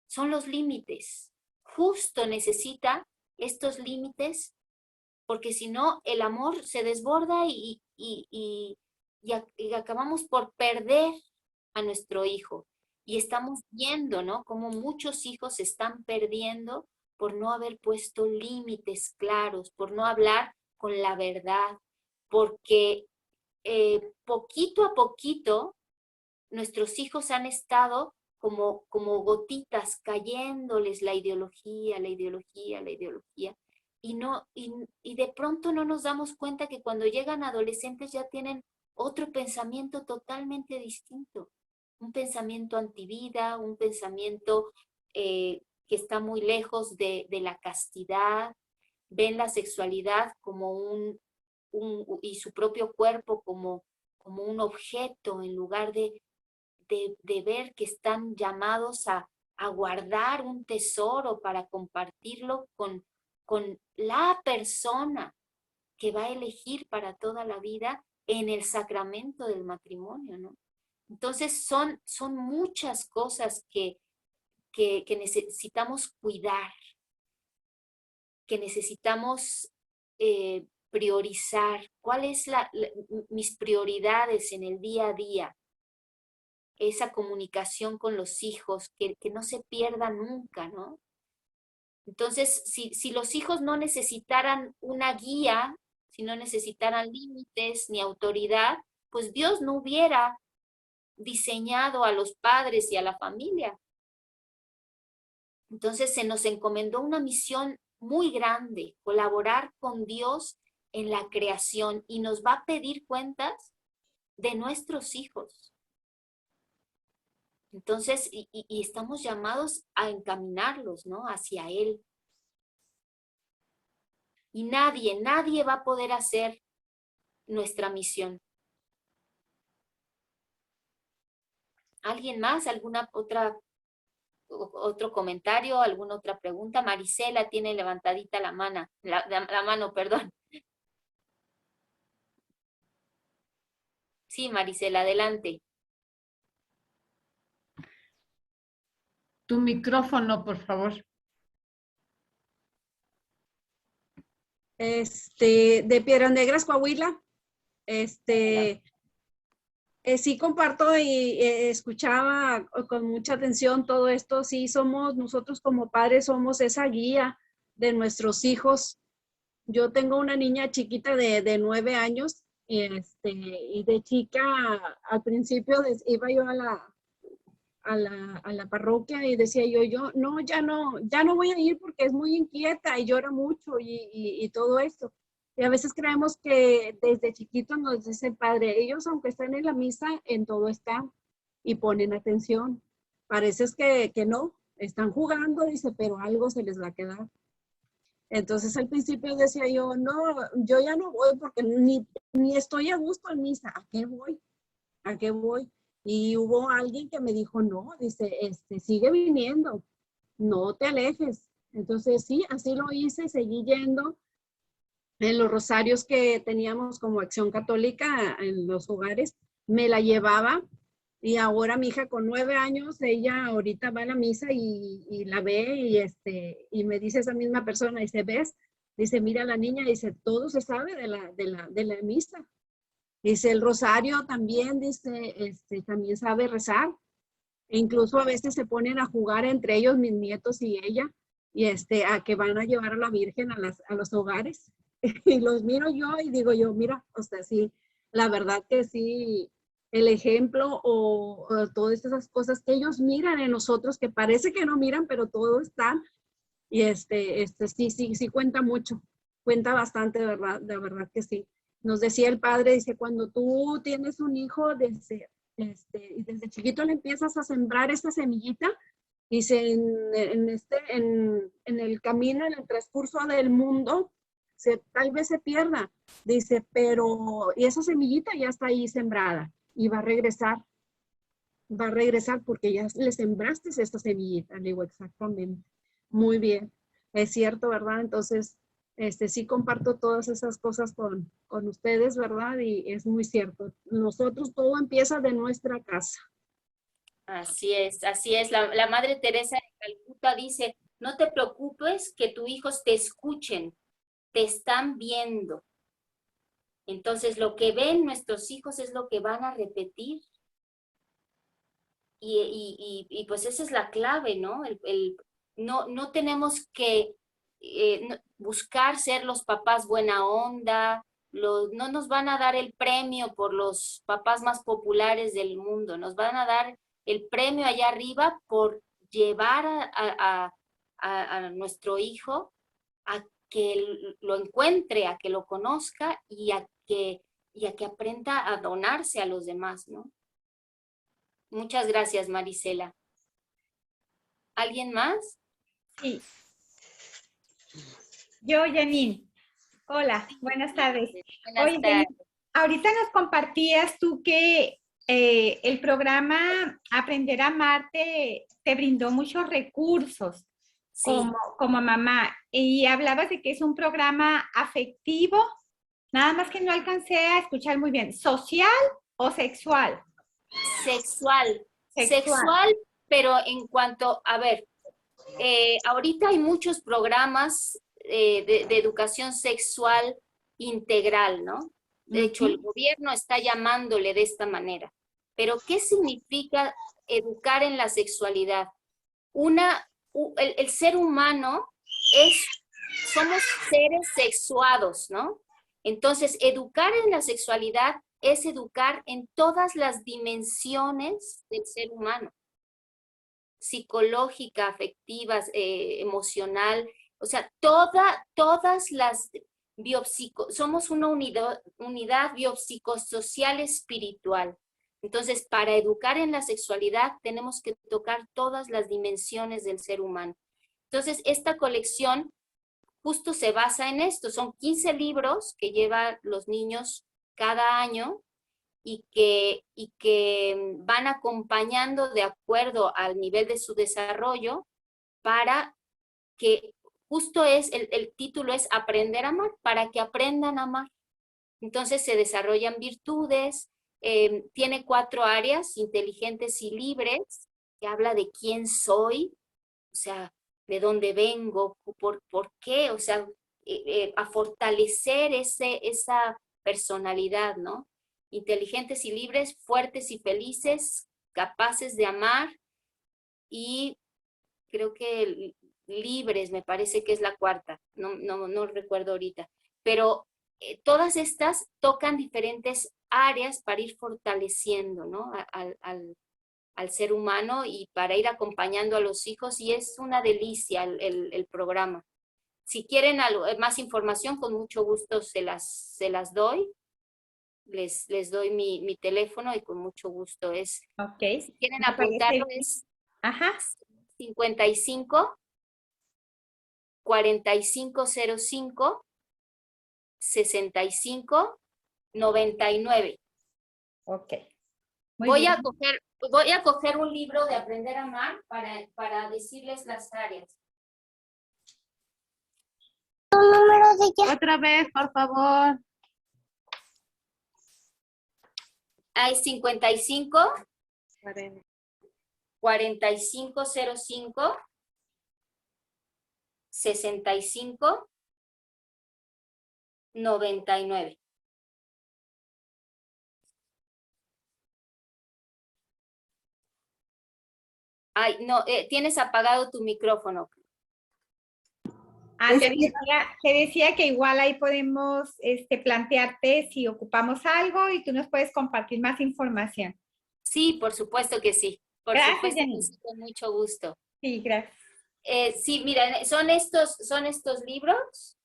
Speaker 4: son los límites. Justo necesita estos límites, porque si no, el amor se desborda y acabamos por perder a nuestro hijo. Y estamos viendo, ¿no? Cómo muchos hijos se están perdiendo por no haber puesto límites claros, por no hablar con la verdad, porque poquito a poquito nuestros hijos han estado como gotitas cayéndoles la ideología, y de pronto no nos damos cuenta que cuando llegan adolescentes ya tienen otro pensamiento totalmente distinto, un pensamiento antivida, un pensamiento que está muy lejos de la castidad, ven la sexualidad como y su propio cuerpo como un objeto, en lugar de ver que están llamados a guardar un tesoro para compartirlo con la persona que va a elegir para toda la vida en el sacramento del matrimonio, ¿no? Entonces son muchas cosas que necesitamos cuidar, que necesitamos priorizar. ¿Cuáles mis prioridades en el día a día? Esa comunicación con los hijos, que no se pierda nunca, ¿no? Entonces, si los hijos no necesitaran una guía, si no necesitaran límites ni autoridad, pues Dios no hubiera diseñado a los padres y a la familia. Entonces se nos encomendó una misión muy grande, colaborar con Dios en la creación, y nos va a pedir cuentas de nuestros hijos. Entonces, y estamos llamados a encaminarlos, ¿no? Hacia Él. Y nadie va a poder hacer nuestra misión. ¿Alguien más? ¿Alguna otro comentario? ¿Alguna otra pregunta? Marisela tiene levantadita la mano, perdón. Sí, Marisela, adelante.
Speaker 1: Tu micrófono, por favor.
Speaker 12: De Piedras Negras, Coahuila. Sí comparto y escuchaba con mucha atención todo esto. Sí, nosotros como padres somos esa guía de nuestros hijos. Yo tengo una niña chiquita de 9 años y de chica al principio iba yo a la parroquia y decía yo no, ya no voy a ir porque es muy inquieta y llora mucho y todo esto. Y a veces creemos que desde chiquito nos dice el padre, ellos aunque están en la misa, en todo están y ponen atención. Parece que no, están jugando, dice, pero algo se les va a quedar. Entonces al principio decía yo, no, yo ya no voy porque ni estoy a gusto en misa. ¿A qué voy? ¿A qué voy? Y hubo alguien que me dijo, no, dice, sigue viniendo, no te alejes. Entonces sí, así lo hice, seguí yendo. en los rosarios que teníamos como Acción Católica en los hogares, me la llevaba. Y ahora mi hija con 9 años, ella ahorita va a la misa y la ve y me dice esa misma persona, dice, ¿ves? Dice, mira la niña, dice, todo se sabe de la misa. Dice, el rosario también, dice, también sabe rezar. E incluso a veces se ponen a jugar entre ellos, mis nietos y ella, y a que van a llevar a la Virgen a los hogares. Y los miro yo y digo yo, mira, o sea, sí, la verdad que sí, el ejemplo o todas esas cosas que ellos miran en nosotros, que parece que no miran, pero todo están. Y sí cuenta mucho, cuenta bastante, de verdad que sí. Nos decía el padre, dice, cuando tú tienes un hijo, desde chiquito le empiezas a sembrar esta semillita, dice, en el camino, en el transcurso del mundo, tal vez se pierda, dice, pero y esa semillita ya está ahí sembrada y va a regresar porque ya le sembraste esta semillita. Le digo, exactamente, muy bien, es cierto, ¿verdad? Entonces, sí comparto todas esas cosas con ustedes, ¿verdad? Y es muy cierto. Nosotros todo empieza de nuestra casa.
Speaker 4: Así es, así es. La Madre Teresa de Calcuta dice, no te preocupes que tus hijos te escuchen, te están viendo. Entonces, lo que ven nuestros hijos es lo que van a repetir. Y pues esa es la clave, ¿no? No tenemos que buscar ser los papás buena onda, no nos van a dar el premio por los papás más populares del mundo, nos van a dar el premio allá arriba por llevar a nuestro hijo a que lo encuentre, a que lo conozca y a que aprenda a donarse a los demás, ¿no? Muchas gracias, Marisela. ¿Alguien más?
Speaker 13: Sí. Yo, Janine. Hola, buenas tardes.
Speaker 4: Buenas
Speaker 13: Oye,
Speaker 4: tardes.
Speaker 13: Janine, ahorita nos compartías tú que el programa Aprender a Amarte te brindó muchos recursos como mamá. Y hablabas de que es un programa afectivo, nada más que no alcancé a escuchar muy bien. ¿Social o sexual?
Speaker 4: Sexual, pero en cuanto, a ver, ahorita hay muchos programas de educación sexual integral, ¿no? De hecho, el gobierno está llamándole de esta manera. Pero, ¿qué significa educar en la sexualidad? El ser humano somos seres sexuados, ¿no? Entonces, educar en la sexualidad es educar en todas las dimensiones del ser humano. Psicológica, afectiva, emocional, o sea, todas las somos una unidad biopsicosocial espiritual. Entonces, para educar en la sexualidad tenemos que tocar todas las dimensiones del ser humano. Entonces, esta colección justo se basa en esto. Son 15 libros que llevan los niños cada año y que van acompañando de acuerdo al nivel de su desarrollo para que justo el título es Aprender a Amar, para que aprendan a amar. Entonces se desarrollan virtudes, tiene 4 áreas, inteligentes y libres, que habla de quién soy, o sea, de dónde vengo, por qué, o sea, a fortalecer esa personalidad, ¿no? Inteligentes y libres, fuertes y felices, capaces de amar, y creo que libres me parece que es la 4ª, no recuerdo ahorita, pero todas estas tocan diferentes áreas para ir fortaleciendo, ¿no? al ser humano y para ir acompañando a los hijos, y es una delicia el programa. Si quieren más información, con mucho gusto se las doy. Les doy mi teléfono y con mucho gusto es.
Speaker 13: Ok.
Speaker 4: Si quieren apuntarlo es 55 4505 65 99.
Speaker 13: Ok.
Speaker 4: Voy a coger un libro de Aprender a Amar para decirles las áreas.
Speaker 2: Número
Speaker 8: Otra vez, por favor.
Speaker 4: Hay 55 4505 65 99. Ay, no, tienes apagado tu micrófono.
Speaker 13: Te decía que igual ahí podemos plantearte si ocupamos algo y tú nos puedes compartir más información.
Speaker 4: Sí, por supuesto que sí. Por
Speaker 13: Gracias,
Speaker 4: supuesto
Speaker 13: Janine.
Speaker 4: que sí, con mucho gusto.
Speaker 13: Sí, gracias.
Speaker 4: Sí, miren, son estos libros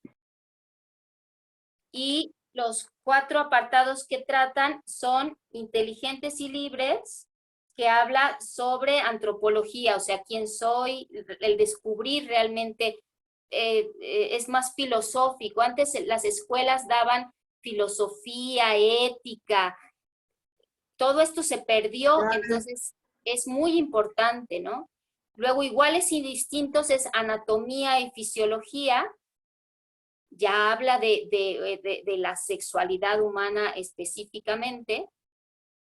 Speaker 4: y los 4 apartados que tratan son Inteligentes y Libres, que habla sobre antropología, o sea, quién soy, el descubrir realmente, es más filosófico. Antes las escuelas daban filosofía, ética, todo esto se perdió, entonces es muy importante, ¿no? Luego, Iguales y Distintos es anatomía y fisiología, ya habla de la sexualidad humana específicamente.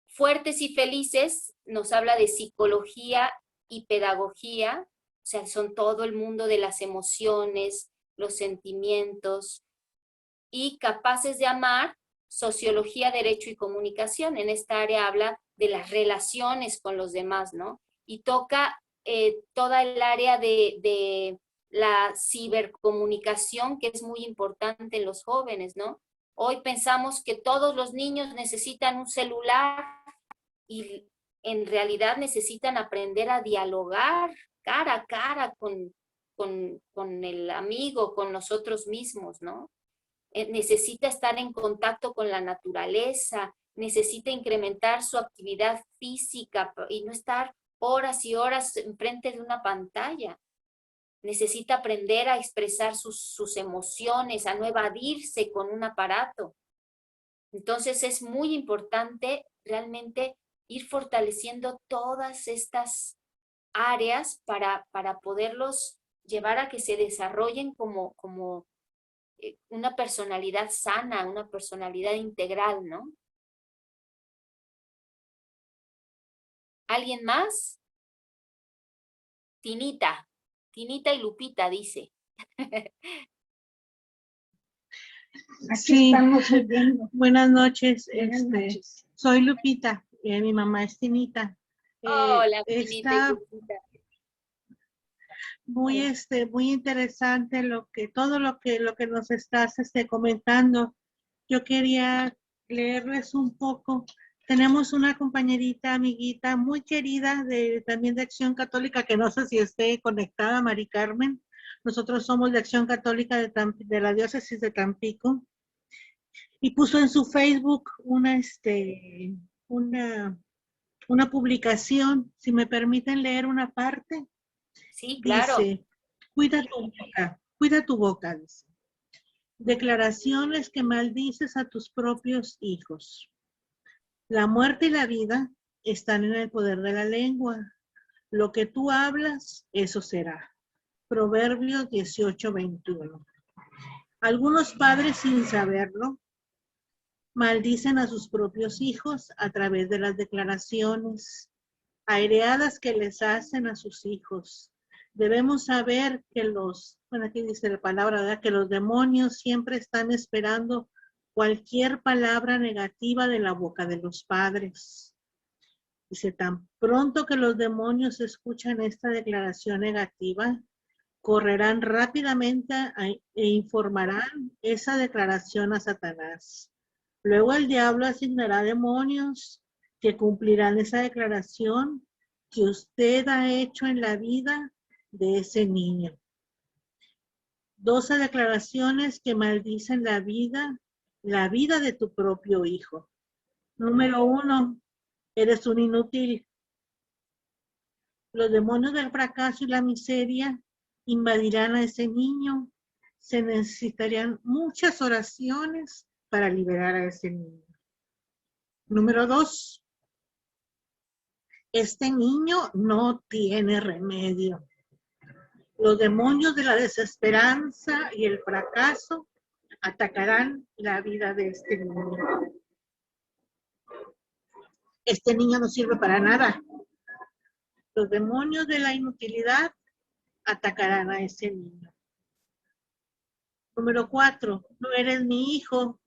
Speaker 4: Fuertes y Felices nos habla de psicología y pedagogía, o sea, son todo el mundo de las emociones, los sentimientos. Y Capaces de Amar, Sociología, Derecho y Comunicación. En esta área habla de las relaciones con los demás, ¿no? Y toca toda el área de la cibercomunicación, que es muy importante en los jóvenes, ¿no? Hoy pensamos que todos los niños necesitan un celular y en realidad necesitan aprender a dialogar cara a cara con el amigo, con nosotros mismos, ¿no? Necesita estar en contacto con la naturaleza, necesita incrementar su actividad física y no estar horas y horas enfrente de una pantalla. Necesita aprender a expresar sus emociones, a no evadirse con un aparato. Entonces es muy importante realmente ir fortaleciendo todas estas áreas para poderlos llevar a que se desarrollen como una personalidad sana, una personalidad integral, ¿no? ¿Alguien más? Tinita y Lupita dice.
Speaker 14: Sí, buenas noches. Soy Lupita, mi mamá es Tinita.
Speaker 4: Hola, Tinita y Lupita.
Speaker 14: Muy interesante todo lo que nos estás comentando. Yo quería leerles un poco. Tenemos una compañerita, amiguita, muy querida también de Acción Católica, que no sé si esté conectada, Mari Carmen. Nosotros somos de Acción Católica de la Diócesis de Tampico. Y puso en su Facebook una publicación. Si me permiten leer una parte.
Speaker 4: Sí, claro.
Speaker 14: Dice, cuida tu boca, dice. Declaraciones que maldices a tus propios hijos. La muerte y la vida están en el poder de la lengua. Lo que tú hablas, eso será. Proverbios 18:21. Algunos padres, sin saberlo, maldicen a sus propios hijos a través de las declaraciones aireadas que les hacen a sus hijos. Debemos saber que aquí dice la palabra, ¿verdad?, que los demonios siempre están esperando cualquier palabra negativa de la boca de los padres. Dice, tan pronto que los demonios escuchan esta declaración negativa, correrán rápidamente e informarán esa declaración a Satanás. Luego el diablo asignará demonios que cumplirán esa declaración que usted ha hecho en la vida de ese niño. 12 declaraciones que maldicen la vida de tu propio hijo. Número 1, eres un inútil. Los demonios del fracaso y la miseria invadirán a ese niño. Se necesitarían muchas oraciones para liberar a ese niño. Número 2, este niño no tiene remedio. Los demonios de la desesperanza y el fracaso atacarán la vida de este niño. Este niño no sirve para nada. Los demonios de la inutilidad atacarán a ese niño. Número 4, no eres mi hijo.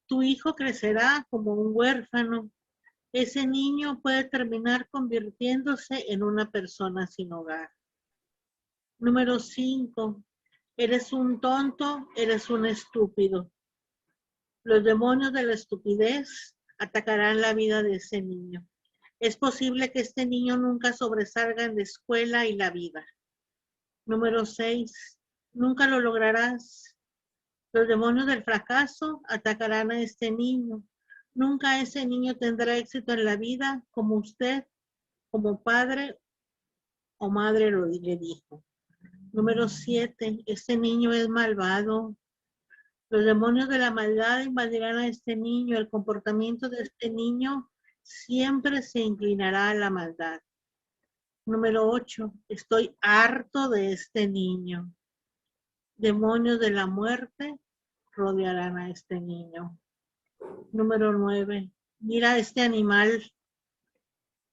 Speaker 14: Tu hijo crecerá como un huérfano. Ese niño puede terminar convirtiéndose en una persona sin hogar. Número 5, eres un tonto, eres un estúpido. Los demonios de la estupidez atacarán la vida de ese niño. Es posible que este niño nunca sobresalga en la escuela y la vida. Número 6, nunca lo lograrás. Los demonios del fracaso atacarán a este niño. Nunca ese niño tendrá éxito en la vida como usted, como padre o madre le dijo. Número 7, este niño es malvado. Los demonios de la maldad invadirán a este niño. El comportamiento de este niño siempre se inclinará a la maldad. Número 8, estoy harto de este niño. Demonios de la muerte rodearán a este niño. Número 9, mira este animal.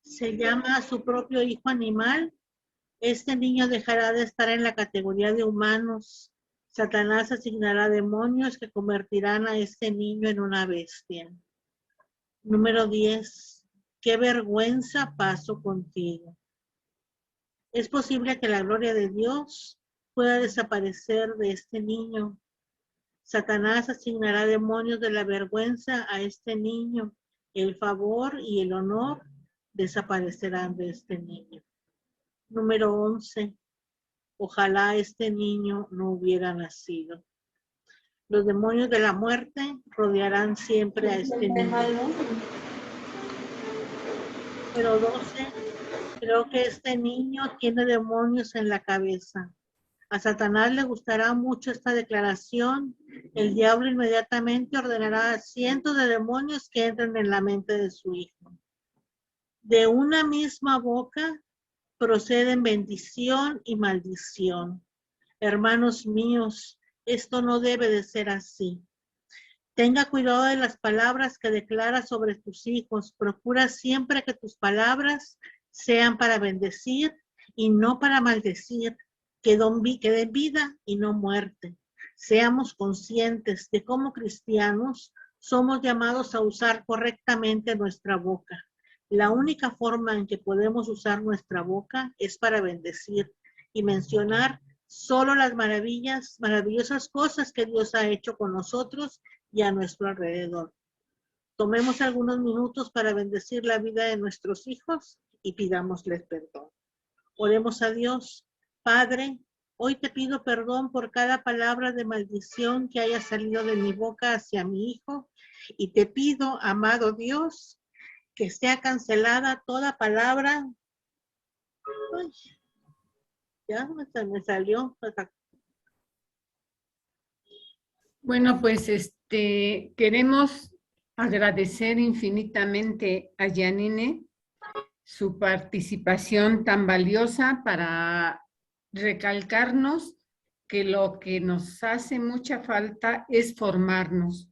Speaker 14: Se llama a su propio hijo animal. Este niño dejará de estar en la categoría de humanos. Satanás asignará demonios que convertirán a este niño en una bestia. Número 10, qué vergüenza paso contigo. Es posible que la gloria de Dios pueda desaparecer de este niño. Satanás asignará demonios de la vergüenza a este niño. El favor y el honor desaparecerán de este niño. Número 11. Ojalá este niño no hubiera nacido. Los demonios de la muerte rodearán siempre a este niño. Número 12. Creo que este niño tiene demonios en la cabeza. A Satanás le gustará mucho esta declaración. El diablo inmediatamente ordenará a cientos de demonios que entren en la mente de su hijo. De una misma boca proceden bendición y maldición. Hermanos míos, esto no debe de ser así. Tenga cuidado de las palabras que declaras sobre tus hijos. Procura siempre que tus palabras sean para bendecir y no para maldecir, que den vida y no muerte. Seamos conscientes de cómo cristianos somos llamados a usar correctamente nuestra boca. La única forma en que podemos usar nuestra boca es para bendecir y mencionar solo las maravillosas cosas que Dios ha hecho con nosotros y a nuestro alrededor. Tomemos algunos minutos para bendecir la vida de nuestros hijos y pidámosles perdón. Oremos a Dios. Padre, hoy te pido perdón por cada palabra de maldición que haya salido de mi boca hacia mi hijo y te pido, amado Dios, que sea cancelada toda palabra. Ay, ya me salió.
Speaker 1: Bueno, pues queremos agradecer infinitamente a Janine su participación tan valiosa para recalcarnos que lo que nos hace mucha falta es formarnos.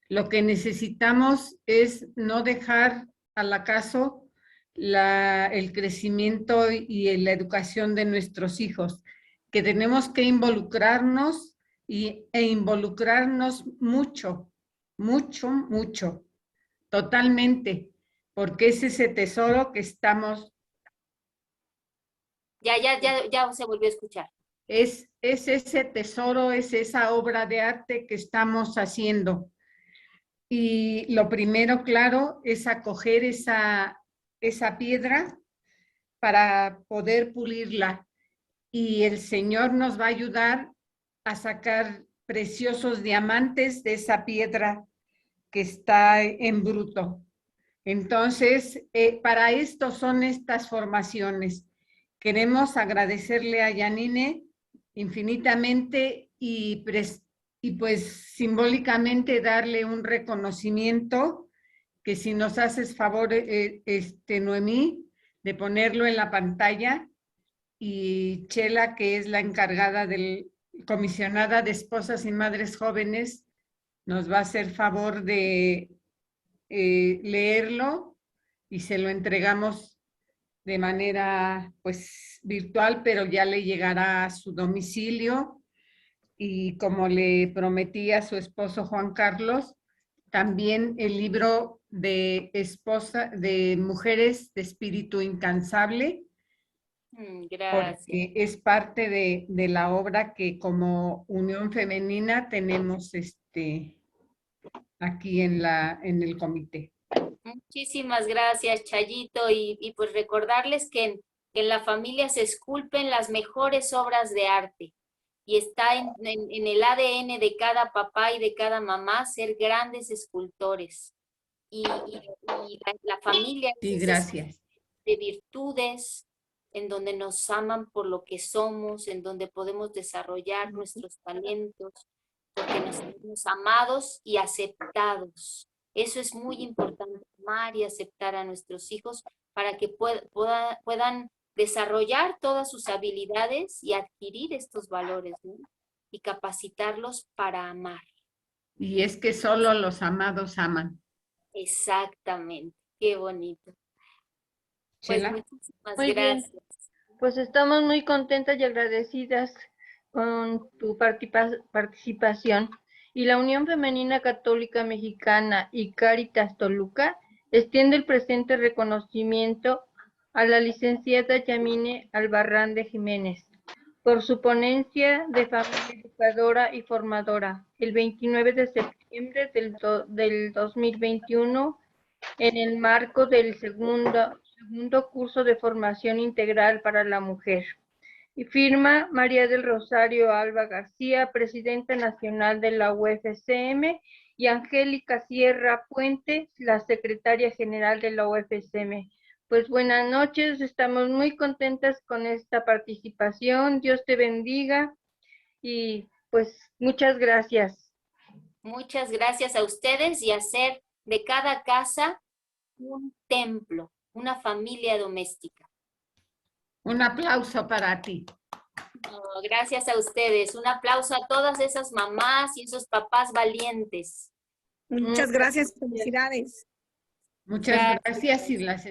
Speaker 1: Lo que necesitamos es no dejar al acaso el crecimiento y la educación de nuestros hijos, que tenemos que involucrarnos e involucrarnos mucho, totalmente, porque es ese tesoro que estamos...
Speaker 4: Ya se volvió a escuchar.
Speaker 1: Es ese tesoro, es esa obra de arte que estamos haciendo. Y lo primero, claro, es acoger esa piedra para poder pulirla. Y el Señor nos va a ayudar a sacar preciosos diamantes de esa piedra que está en bruto. Entonces, para esto son estas formaciones. Queremos agradecerle a Janine infinitamente y pues simbólicamente darle un reconocimiento que si nos haces favor, Noemí, de ponerlo en la pantalla, y Chela, que es la encargada de comisionada de esposas y madres jóvenes nos va a hacer favor de leerlo y se lo entregamos de manera pues virtual, pero ya le llegará a su domicilio. Y como le prometí a su esposo Juan Carlos, también el libro de mujeres de espíritu incansable,
Speaker 4: Gracias.
Speaker 1: porque es parte de la obra que como Unión Femenina tenemos aquí en el comité.
Speaker 4: Muchísimas gracias, Chayito. Y pues recordarles que en la familia se esculpen las mejores obras de arte. Y está en el ADN de cada papá y de cada mamá ser grandes escultores. Y la familia
Speaker 1: Sí,
Speaker 4: es
Speaker 1: gracias.
Speaker 4: de virtudes, en donde nos aman por lo que somos, en donde podemos desarrollar nuestros talentos, porque nos sentimos amados y aceptados. Eso es muy importante, amar y aceptar a nuestros hijos para que puedan desarrollar todas sus habilidades y adquirir estos valores, ¿no? Y capacitarlos para amar.
Speaker 1: Y es que solo los amados aman.
Speaker 4: Exactamente, qué bonito. Pues
Speaker 1: Chela.
Speaker 4: muchísimas
Speaker 15: Muy bien.
Speaker 4: gracias.
Speaker 15: Pues estamos muy contentas y agradecidas con tu participación. Y la Unión Femenina Católica Mexicana y Cáritas Toluca extiende el presente reconocimiento a la licenciada Yamine Albarrán de Jiménez por su ponencia de familia educadora y formadora el 29 de septiembre del 2021 en el marco del segundo curso de formación integral para la mujer. Y firma María del Rosario Alba García, presidenta nacional de la UFCM, y Angélica Sierra Puente, la secretaria general de la UFCM. Pues buenas noches, estamos muy contentas con esta participación. Dios te bendiga y pues muchas gracias.
Speaker 4: Muchas gracias a ustedes y hacer de cada casa un templo, una familia doméstica.
Speaker 1: Un aplauso para ti.
Speaker 4: Oh, gracias a ustedes. Un aplauso a todas esas mamás y esos papás valientes.
Speaker 12: Muchas gracias, felicidades.
Speaker 1: Muchas gracias y las